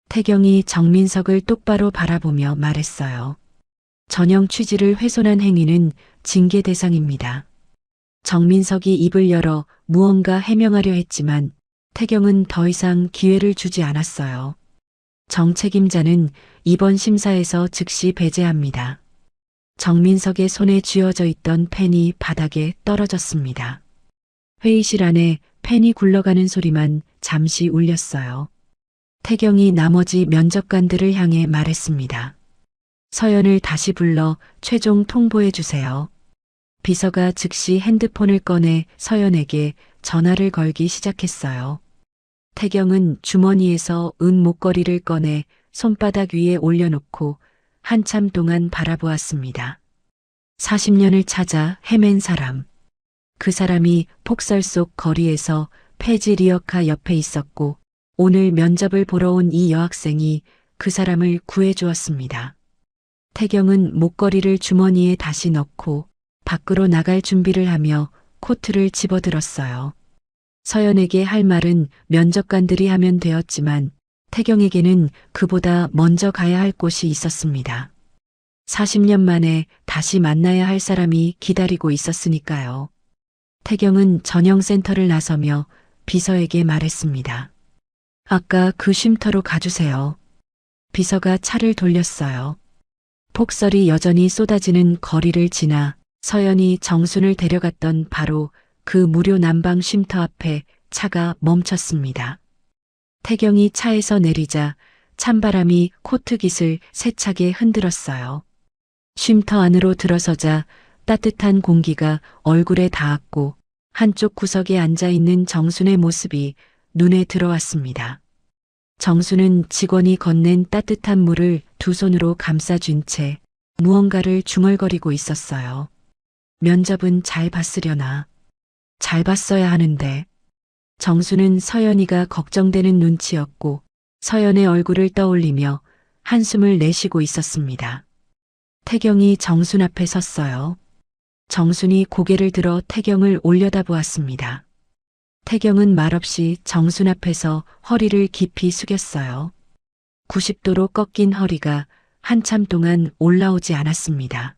태경이 정민석을 똑바로 바라보며 말했어요. 전형 취지를 훼손한 행위는 징계 대상입니다. 정민석이 입을 열어 무언가 해명하려 했지만 태경은 더 이상 기회를 주지 않았어요. 정 책임자는 이번 심사에서 즉시 배제합니다. 정민석의 손에 쥐어져 있던 펜이 바닥에 떨어졌습니다. 회의실 안에 펜이 굴러가는 소리만 잠시 울렸어요. 태경이 나머지 면접관들을 향해 말했습니다. 서연을 다시 불러 최종 통보해 주세요. 비서가 즉시 핸드폰을 꺼내 서연에게 전화를 걸기 시작했어요. 태경은 주머니에서 은 목걸이를 꺼내 손바닥 위에 올려놓고 한참 동안 바라보았습니다. 40년을 찾아 헤맨 사람. 그 사람이 폭설 속 거리에서 폐지 리어카 옆에 있었고 오늘 면접을 보러 온 이 여학생이 그 사람을 구해주었습니다. 태경은 목걸이를 주머니에 다시 넣고 밖으로 나갈 준비를 하며 코트를 집어들었어요. 서연에게 할 말은 면접관들이 하면 되었지만 태경에게는 그보다 먼저 가야 할 곳이 있었습니다. 40년 만에 다시 만나야 할 사람이 기다리고 있었으니까요. 태경은 전형센터를 나서며 비서에게 말했습니다. 아까 그 쉼터로 가주세요. 비서가 차를 돌렸어요. 폭설이 여전히 쏟아지는 거리를 지나 서연이 정순을 데려갔던 바로 그 무료 난방 쉼터 앞에 차가 멈췄습니다. 태경이 차에서 내리자 찬바람이 코트 깃을 세차게 흔들었어요. 쉼터 안으로 들어서자 따뜻한 공기가 얼굴에 닿았고 한쪽 구석에 앉아 있는 정순의 모습이 눈에 들어왔습니다. 정순은 직원이 건넨 따뜻한 물을 두 손으로 감싸준 채 무언가를 중얼거리고 있었어요. 면접은 잘 봤으려나. 잘 봤어야 하는데. 정순은 서연이가 걱정되는 눈치였고 서연의 얼굴을 떠올리며 한숨을 내쉬고 있었습니다. 태경이 정순 앞에 섰어요. 정순이 고개를 들어 태경을 올려다보았습니다. 태경은 말없이 정순 앞에서 허리를 깊이 숙였어요. 90도로 꺾인 허리가 한참 동안 올라오지 않았습니다.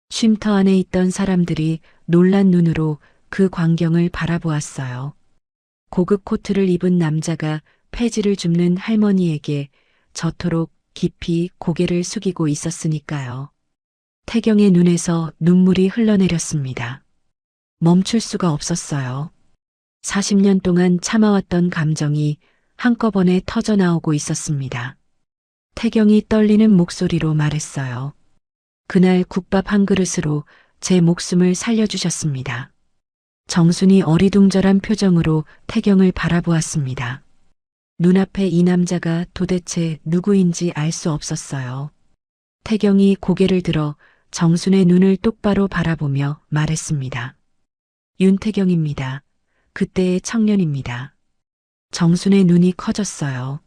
쉼터 안에 있던 사람들이 놀란 눈으로 그 광경을 바라보았어요. 고급 코트를 입은 남자가 폐지를 줍는 할머니에게 저토록 깊이 고개를 숙이고 있었으니까요. 태경의 눈에서 눈물이 흘러내렸습니다. 멈출 수가 없었어요. 40년 동안 참아왔던 감정이 한꺼번에 터져나오고 있었습니다. 태경이 떨리는 목소리로 말했어요. 그날 국밥 한 그릇으로 제 목숨을 살려주셨습니다. 정순이 어리둥절한 표정으로 태경을 바라보았습니다. 눈앞에 이 남자가 도대체 누구인지 알 수 없었어요. 태경이 고개를 들어 정순의 눈을 똑바로 바라보며 말했습니다. 윤태경입니다. 그때의 청년입니다. 정순의 눈이 커졌어요.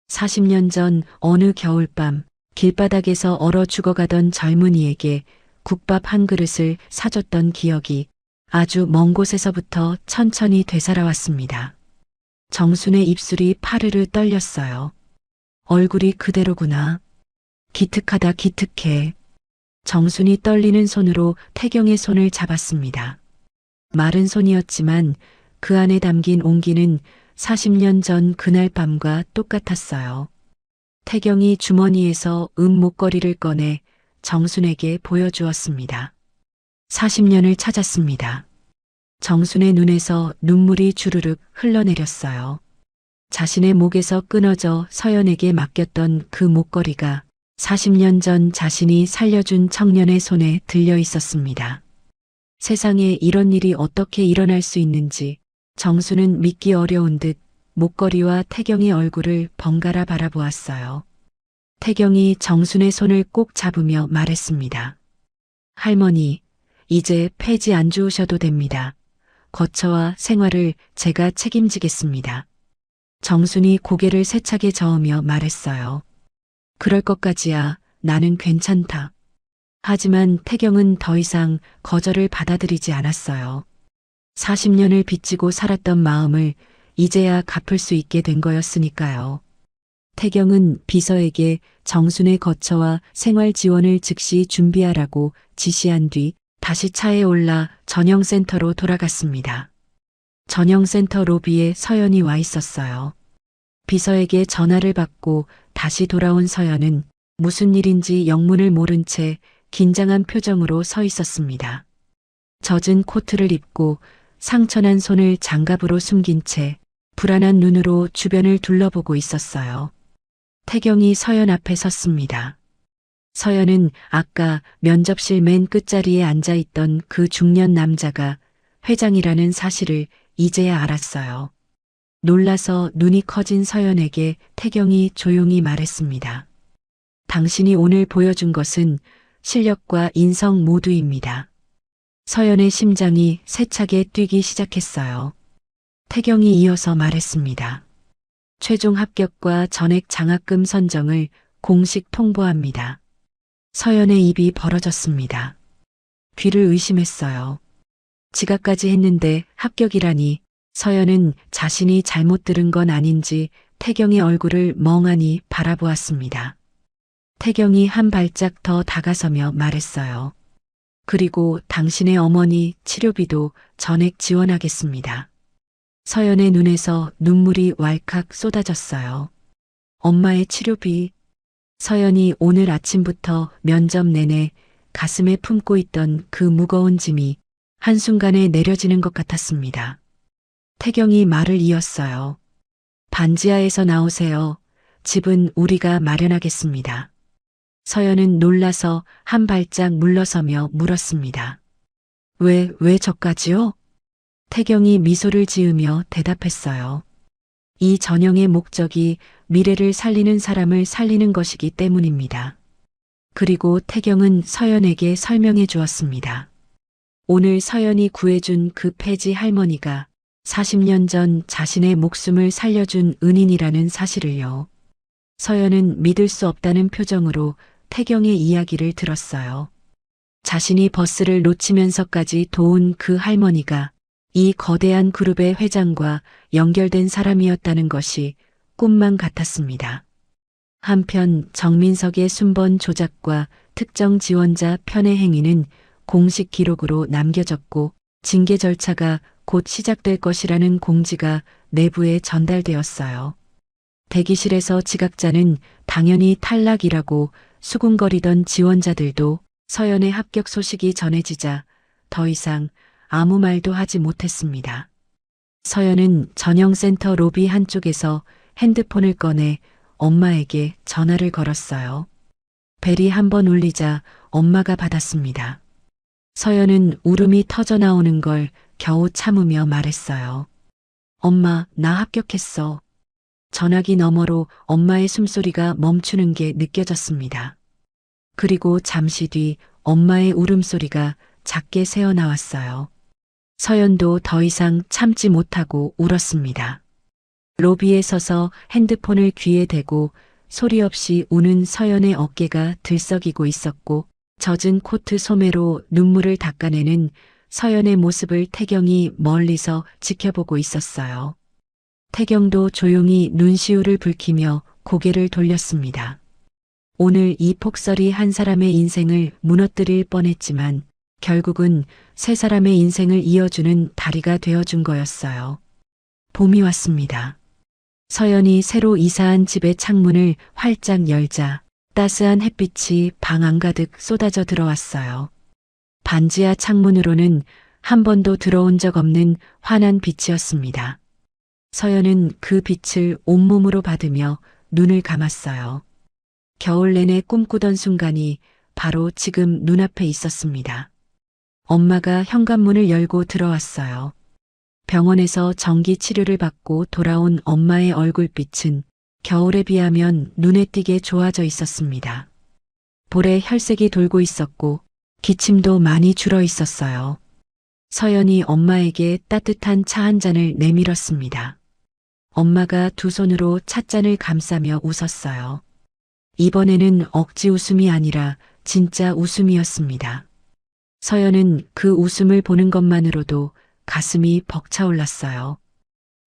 40년 전 어느 겨울밤 길바닥에서 얼어 죽어가던 젊은이에게 국밥 한 그릇을 사줬던 기억이 아주 먼 곳에서부터 천천히 되살아왔습니다. 정순의 입술이 파르르 떨렸어요. 얼굴이 그대로구나. 기특하다 기특해. 정순이 떨리는 손으로 태경의 손을 잡았습니다. 마른 손이었지만 그 안에 담긴 온기는 40년 전 그날 밤과 똑같았어요. 태경이 주머니에서 목걸이를 꺼내 정순에게 보여주었습니다. 40년을 찾았습니다. 정순의 눈에서 눈물이 주르륵 흘러내렸어요. 자신의 목에서 끊어져 서연에게 맡겼던 그 목걸이가 40년 전 자신이 살려준 청년의 손에 들려 있었습니다. 세상에 이런 일이 어떻게 일어날 수 있는지 정순은 믿기 어려운 듯 목걸이와 태경의 얼굴을 번갈아 바라보았어요. 태경이 정순의 손을 꼭 잡으며 말했습니다. 할머니, 이제 폐지 안 주우셔도 됩니다. 거처와 생활을 제가 책임지겠습니다. 정순이 고개를 세차게 저으며 말했어요. 그럴 것까지야 나는 괜찮다. 하지만 태경은 더 이상 거절을 받아들이지 않았어요. 40년을 빚지고 살았던 마음을 이제야 갚을 수 있게 된 거였으니까요. 태경은 비서에게 정순의 거처와 생활 지원을 즉시 준비하라고 지시한 뒤 다시 차에 올라 전영센터로 돌아갔습니다. 전영센터 로비에 서연이 와 있었어요. 비서에게 전화를 받고 다시 돌아온 서연은 무슨 일인지 영문을 모른 채 긴장한 표정으로 서 있었습니다. 젖은 코트를 입고 상처난 손을 장갑으로 숨긴 채 불안한 눈으로 주변을 둘러보고 있었어요. 태경이 서연 앞에 섰습니다. 서연은 아까 면접실 맨 끝자리에 앉아있던 그 중년 남자가 회장이라는 사실을 이제야 알았어요. 놀라서 눈이 커진 서연에게 태경이 조용히 말했습니다. 당신이 오늘 보여준 것은 실력과 인성 모두입니다. 서연의 심장이 세차게 뛰기 시작했어요. 태경이 이어서 말했습니다. 최종 합격과 전액 장학금 선정을 공식 통보합니다. 서연의 입이 벌어졌습니다. 귀를 의심했어요. 지각까지 했는데 합격이라니. 서연은 자신이 잘못 들은 건 아닌지 태경의 얼굴을 멍하니 바라보았습니다. 태경이 한 발짝 더 다가서며 말했어요. 그리고 당신의 어머니 치료비도 전액 지원하겠습니다. 서연의 눈에서 눈물이 왈칵 쏟아졌어요. 엄마의 치료비. 서연이 오늘 아침부터 면접 내내 가슴에 품고 있던 그 무거운 짐이 한순간에 내려지는 것 같았습니다. 태경이 말을 이었어요. 반지하에서 나오세요. 집은 우리가 마련하겠습니다. 서연은 놀라서 한 발짝 물러서며 물었습니다. 왜 저까지요? 태경이 미소를 지으며 대답했어요. 이 전형의 목적이 미래를 살리는 사람을 살리는 것이기 때문입니다. 그리고 태경은 서연에게 설명해 주었습니다. 오늘 서연이 구해준 그 폐지 할머니가 40년 전 자신의 목숨을 살려준 은인이라는 사실을요. 서연은 믿을 수 없다는 표정으로 태경의 이야기를 들었어요. 자신이 버스를 놓치면서까지 도운 그 할머니가 이 거대한 그룹의 회장과 연결된 사람이었다는 것이 꿈만 같았습니다. 한편 정민석의 순번 조작과 특정 지원자 편의 행위는 공식 기록으로 남겨졌고 징계 절차가 곧 시작될 것이라는 공지가 내부에 전달되었어요. 대기실에서 지각자는 당연히 탈락이라고 수군거리던 지원자들도 서연의 합격 소식이 전해지자 더 이상 아무 말도 하지 못했습니다. 서연은 전형센터 로비 한쪽에서 핸드폰을 꺼내 엄마에게 전화를 걸었어요. 벨이 한 번 울리자 엄마가 받았습니다. 서연은 울음이 터져 나오는 걸 겨우 참으며 말했어요. 엄마, 나 합격했어. 전화기 너머로 엄마의 숨소리가 멈추는 게 느껴졌습니다. 그리고 잠시 뒤 엄마의 울음소리가 작게 새어나왔어요. 서연도 더 이상 참지 못하고 울었습니다. 로비에 서서 핸드폰을 귀에 대고 소리 없이 우는 서연의 어깨가 들썩이고 있었고 젖은 코트 소매로 눈물을 닦아내는 서연의 모습을 태경이 멀리서 지켜보고 있었어요. 태경도 조용히 눈시울을 붉히며 고개를 돌렸습니다. 오늘 이 폭설이 한 사람의 인생을 무너뜨릴 뻔했지만 결국은 세 사람의 인생을 이어주는 다리가 되어준 거였어요. 봄이 왔습니다. 서연이 새로 이사한 집의 창문을 활짝 열자 따스한 햇빛이 방 안가득 쏟아져 들어왔어요. 반지하 창문으로는 한 번도 들어온 적 없는 환한 빛이었습니다. 서연은 그 빛을 온몸으로 받으며 눈을 감았어요. 겨울 내내 꿈꾸던 순간이 바로 지금 눈앞에 있었습니다. 엄마가 현관문을 열고 들어왔어요. 병원에서 전기 치료를 받고 돌아온 엄마의 얼굴빛은 겨울에 비하면 눈에 띄게 좋아져 있었습니다. 볼에 혈색이 돌고 있었고 기침도 많이 줄어 있었어요. 서연이 엄마에게 따뜻한 차 한 잔을 내밀었습니다. 엄마가 두 손으로 찻잔을 감싸며 웃었어요. 이번에는 억지 웃음이 아니라 진짜 웃음이었습니다. 서연은 그 웃음을 보는 것만으로도 가슴이 벅차올랐어요.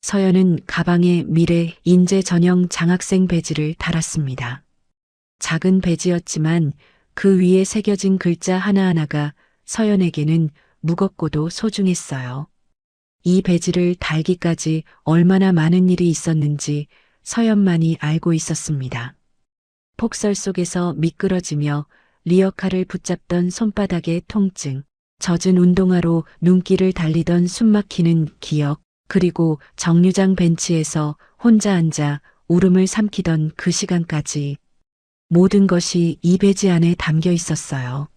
서연은 가방에 미래 인재 전형 장학생 배지를 달았습니다. 작은 배지였지만 그 위에 새겨진 글자 하나하나가 서연에게는 무겁고도 소중했어요. 이 배지를 달기까지 얼마나 많은 일이 있었는지 서연만이 알고 있었습니다. 폭설 속에서 미끄러지며 리어카를 붙잡던 손바닥의 통증, 젖은 운동화로 눈길을 달리던 숨막히는 기억, 그리고 정류장 벤치에서 혼자 앉아 울음을 삼키던 그 시간까지 모든 것이 이 배지 안에 담겨 있었어요.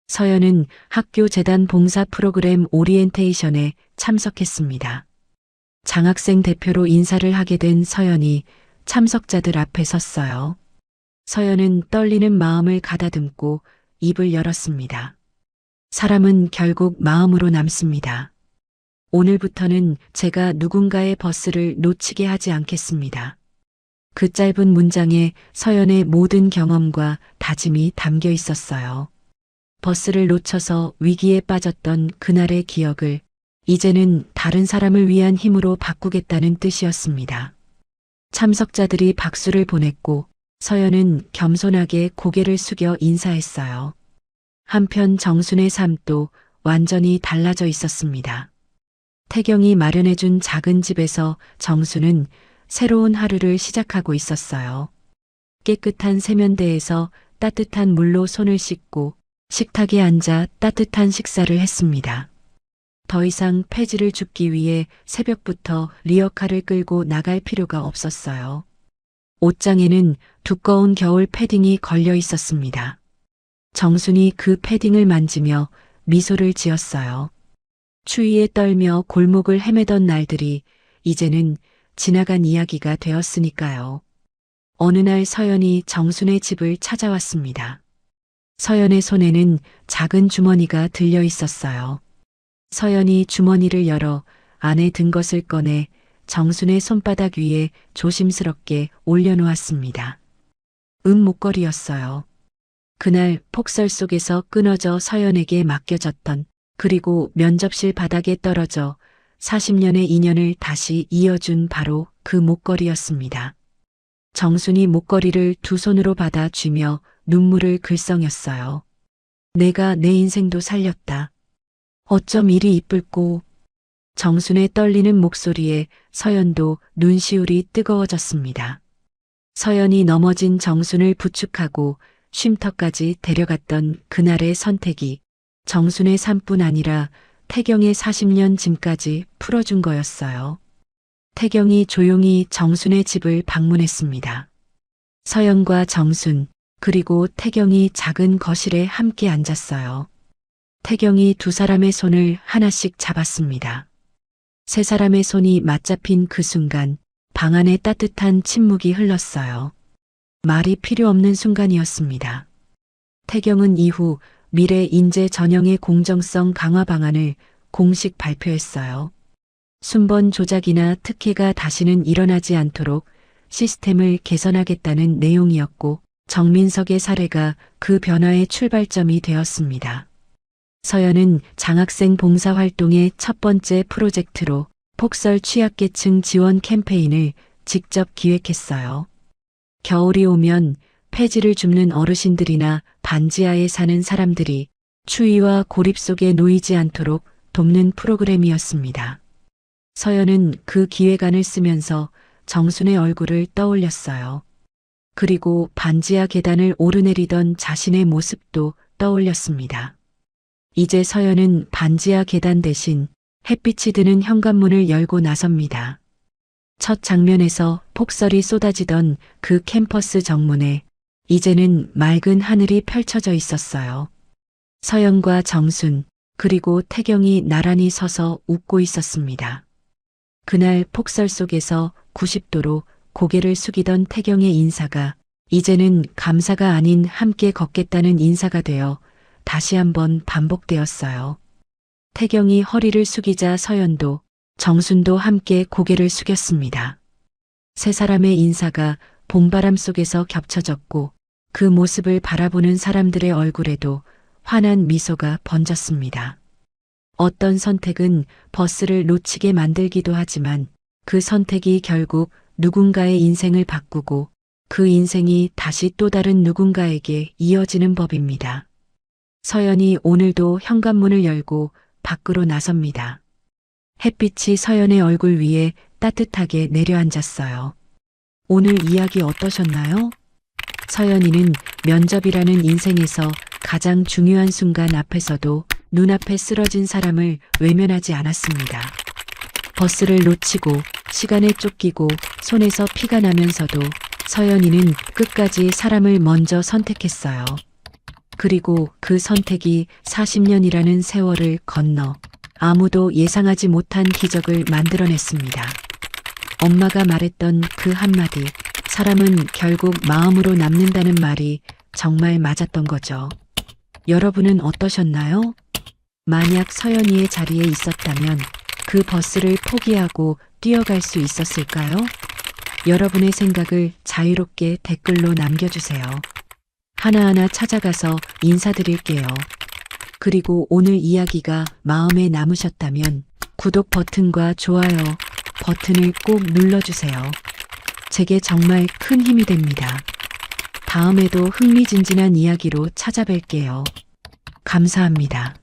서연은 학교 재단 봉사 프로그램 오리엔테이션에 참석했습니다. 장학생 대표로 인사를 하게 된 서연이 참석자들 앞에 섰어요. 서연은 떨리는 마음을 가다듬고 입을 열었습니다. 사람은 결국 마음으로 남습니다. 오늘부터는 제가 누군가의 버스를 놓치게 하지 않겠습니다. 그 짧은 문장에 서연의 모든 경험과 다짐이 담겨 있었어요. 버스를 놓쳐서 위기에 빠졌던 그날의 기억을 이제는 다른 사람을 위한 힘으로 바꾸겠다는 뜻이었습니다. 참석자들이 박수를 보냈고 서연은 겸손하게 고개를 숙여 인사했어요. 한편 정순의 삶도 완전히 달라져 있었습니다. 태경이 마련해준 작은 집에서 정순은 새로운 하루를 시작하고 있었어요. 깨끗한 세면대에서 따뜻한 물로 손을 씻고 식탁에 앉아 따뜻한 식사를 했습니다. 더 이상 폐지를 줍기 위해 새벽부터 리어카를 끌고 나갈 필요가 없었어요. 옷장에는 두꺼운 겨울 패딩이 걸려 있었습니다. 정순이 그 패딩을 만지며 미소를 지었어요. 추위에 떨며 골목을 헤매던 날들이 이제는 지나간 이야기가 되었으니까요. 어느 날 서연이 정순의 집을 찾아왔습니다. 서연의 손에는 작은 주머니가 들려 있었어요. 서연이 주머니를 열어 안에 든 것을 꺼내 정순의 손바닥 위에 조심스럽게 올려놓았습니다. 목걸이였어요. 그날 폭설 속에서 끊어져 서연에게 맡겨졌던, 그리고 면접실 바닥에 떨어져 40년의 인연을 다시 이어준 바로 그 목걸이였습니다. 정순이 목걸이를 두 손으로 받아 쥐며 눈물을 글썽였어요. 내가 내 인생도 살렸다. 어쩜 이리 이쁠꼬. 정순의 떨리는 목소리에 서연도 눈시울이 뜨거워졌습니다. 서연이 넘어진 정순을 부축하고 쉼터까지 데려갔던 그날의 선택이 정순의 삶뿐 아니라 태경의 40년 짐까지 풀어준 거였어요. 태경이 조용히 정순의 집을 방문했습니다. 서연과 정순, 그리고 태경이 작은 거실에 함께 앉았어요. 태경이 두 사람의 손을 하나씩 잡았습니다. 세 사람의 손이 맞잡힌 그 순간 방 안에 따뜻한 침묵이 흘렀어요. 말이 필요 없는 순간이었습니다. 태경은 이후 미래 인재 전형의 공정성 강화 방안을 공식 발표했어요. 순번 조작이나 특혜가 다시는 일어나지 않도록 시스템을 개선하겠다는 내용이었고, 정민석의 사례가 그 변화의 출발점이 되었습니다. 서연은 장학생 봉사활동의 첫 번째 프로젝트로 폭설 취약계층 지원 캠페인을 직접 기획했어요. 겨울이 오면 폐지를 줍는 어르신들이나 반지하에 사는 사람들이 추위와 고립 속에 놓이지 않도록 돕는 프로그램이었습니다. 서연은 그 기획안을 쓰면서 정순의 얼굴을 떠올렸어요. 그리고 반지하 계단을 오르내리던 자신의 모습도 떠올렸습니다. 이제 서연은 반지하 계단 대신 햇빛이 드는 현관문을 열고 나섭니다. 첫 장면에서 폭설이 쏟아지던 그 캠퍼스 정문에 이제는 맑은 하늘이 펼쳐져 있었어요. 서연과 정순, 그리고 태경이 나란히 서서 웃고 있었습니다. 그날 폭설 속에서 90도로 고개를 숙이던 태경의 인사가 이제는 감사가 아닌 함께 걷겠다는 인사가 되어 다시 한번 반복되었어요. 태경이 허리를 숙이자 서연도 정순도 함께 고개를 숙였습니다. 세 사람의 인사가 봄바람 속에서 겹쳐졌고 그 모습을 바라보는 사람들의 얼굴에도 환한 미소가 번졌습니다. 어떤 선택은 버스를 놓치게 만들기도 하지만 그 선택이 결국 누군가의 인생을 바꾸고 그 인생이 다시 또 다른 누군가에게 이어지는 법입니다. 서연이 오늘도 현관문을 열고 밖으로 나섭니다. 햇빛이 서연의 얼굴 위에 따뜻하게 내려앉았어요. 오늘 이야기 어떠셨나요? 서연이는 면접이라는 인생에서 가장 중요한 순간 앞에서도 눈앞에 쓰러진 사람을 외면하지 않았습니다. 버스를 놓치고 시간에 쫓기고 손에서 피가 나면서도 서연이는 끝까지 사람을 먼저 선택했어요. 그리고 그 선택이 40년이라는 세월을 건너 아무도 예상하지 못한 기적을 만들어냈습니다. 엄마가 말했던 그 한마디, 사람은 결국 마음으로 남는다는 말이 정말 맞았던 거죠. 여러분은 어떠셨나요? 만약 서연이의 자리에 있었다면 그 버스를 포기하고 뛰어갈 수 있었을까요? 여러분의 생각을 자유롭게 댓글로 남겨주세요. 하나하나 찾아가서 인사드릴게요. 그리고 오늘 이야기가 마음에 남으셨다면 구독 버튼과 좋아요 버튼을 꼭 눌러주세요. 제게 정말 큰 힘이 됩니다. 다음에도 흥미진진한 이야기로 찾아뵐게요. 감사합니다.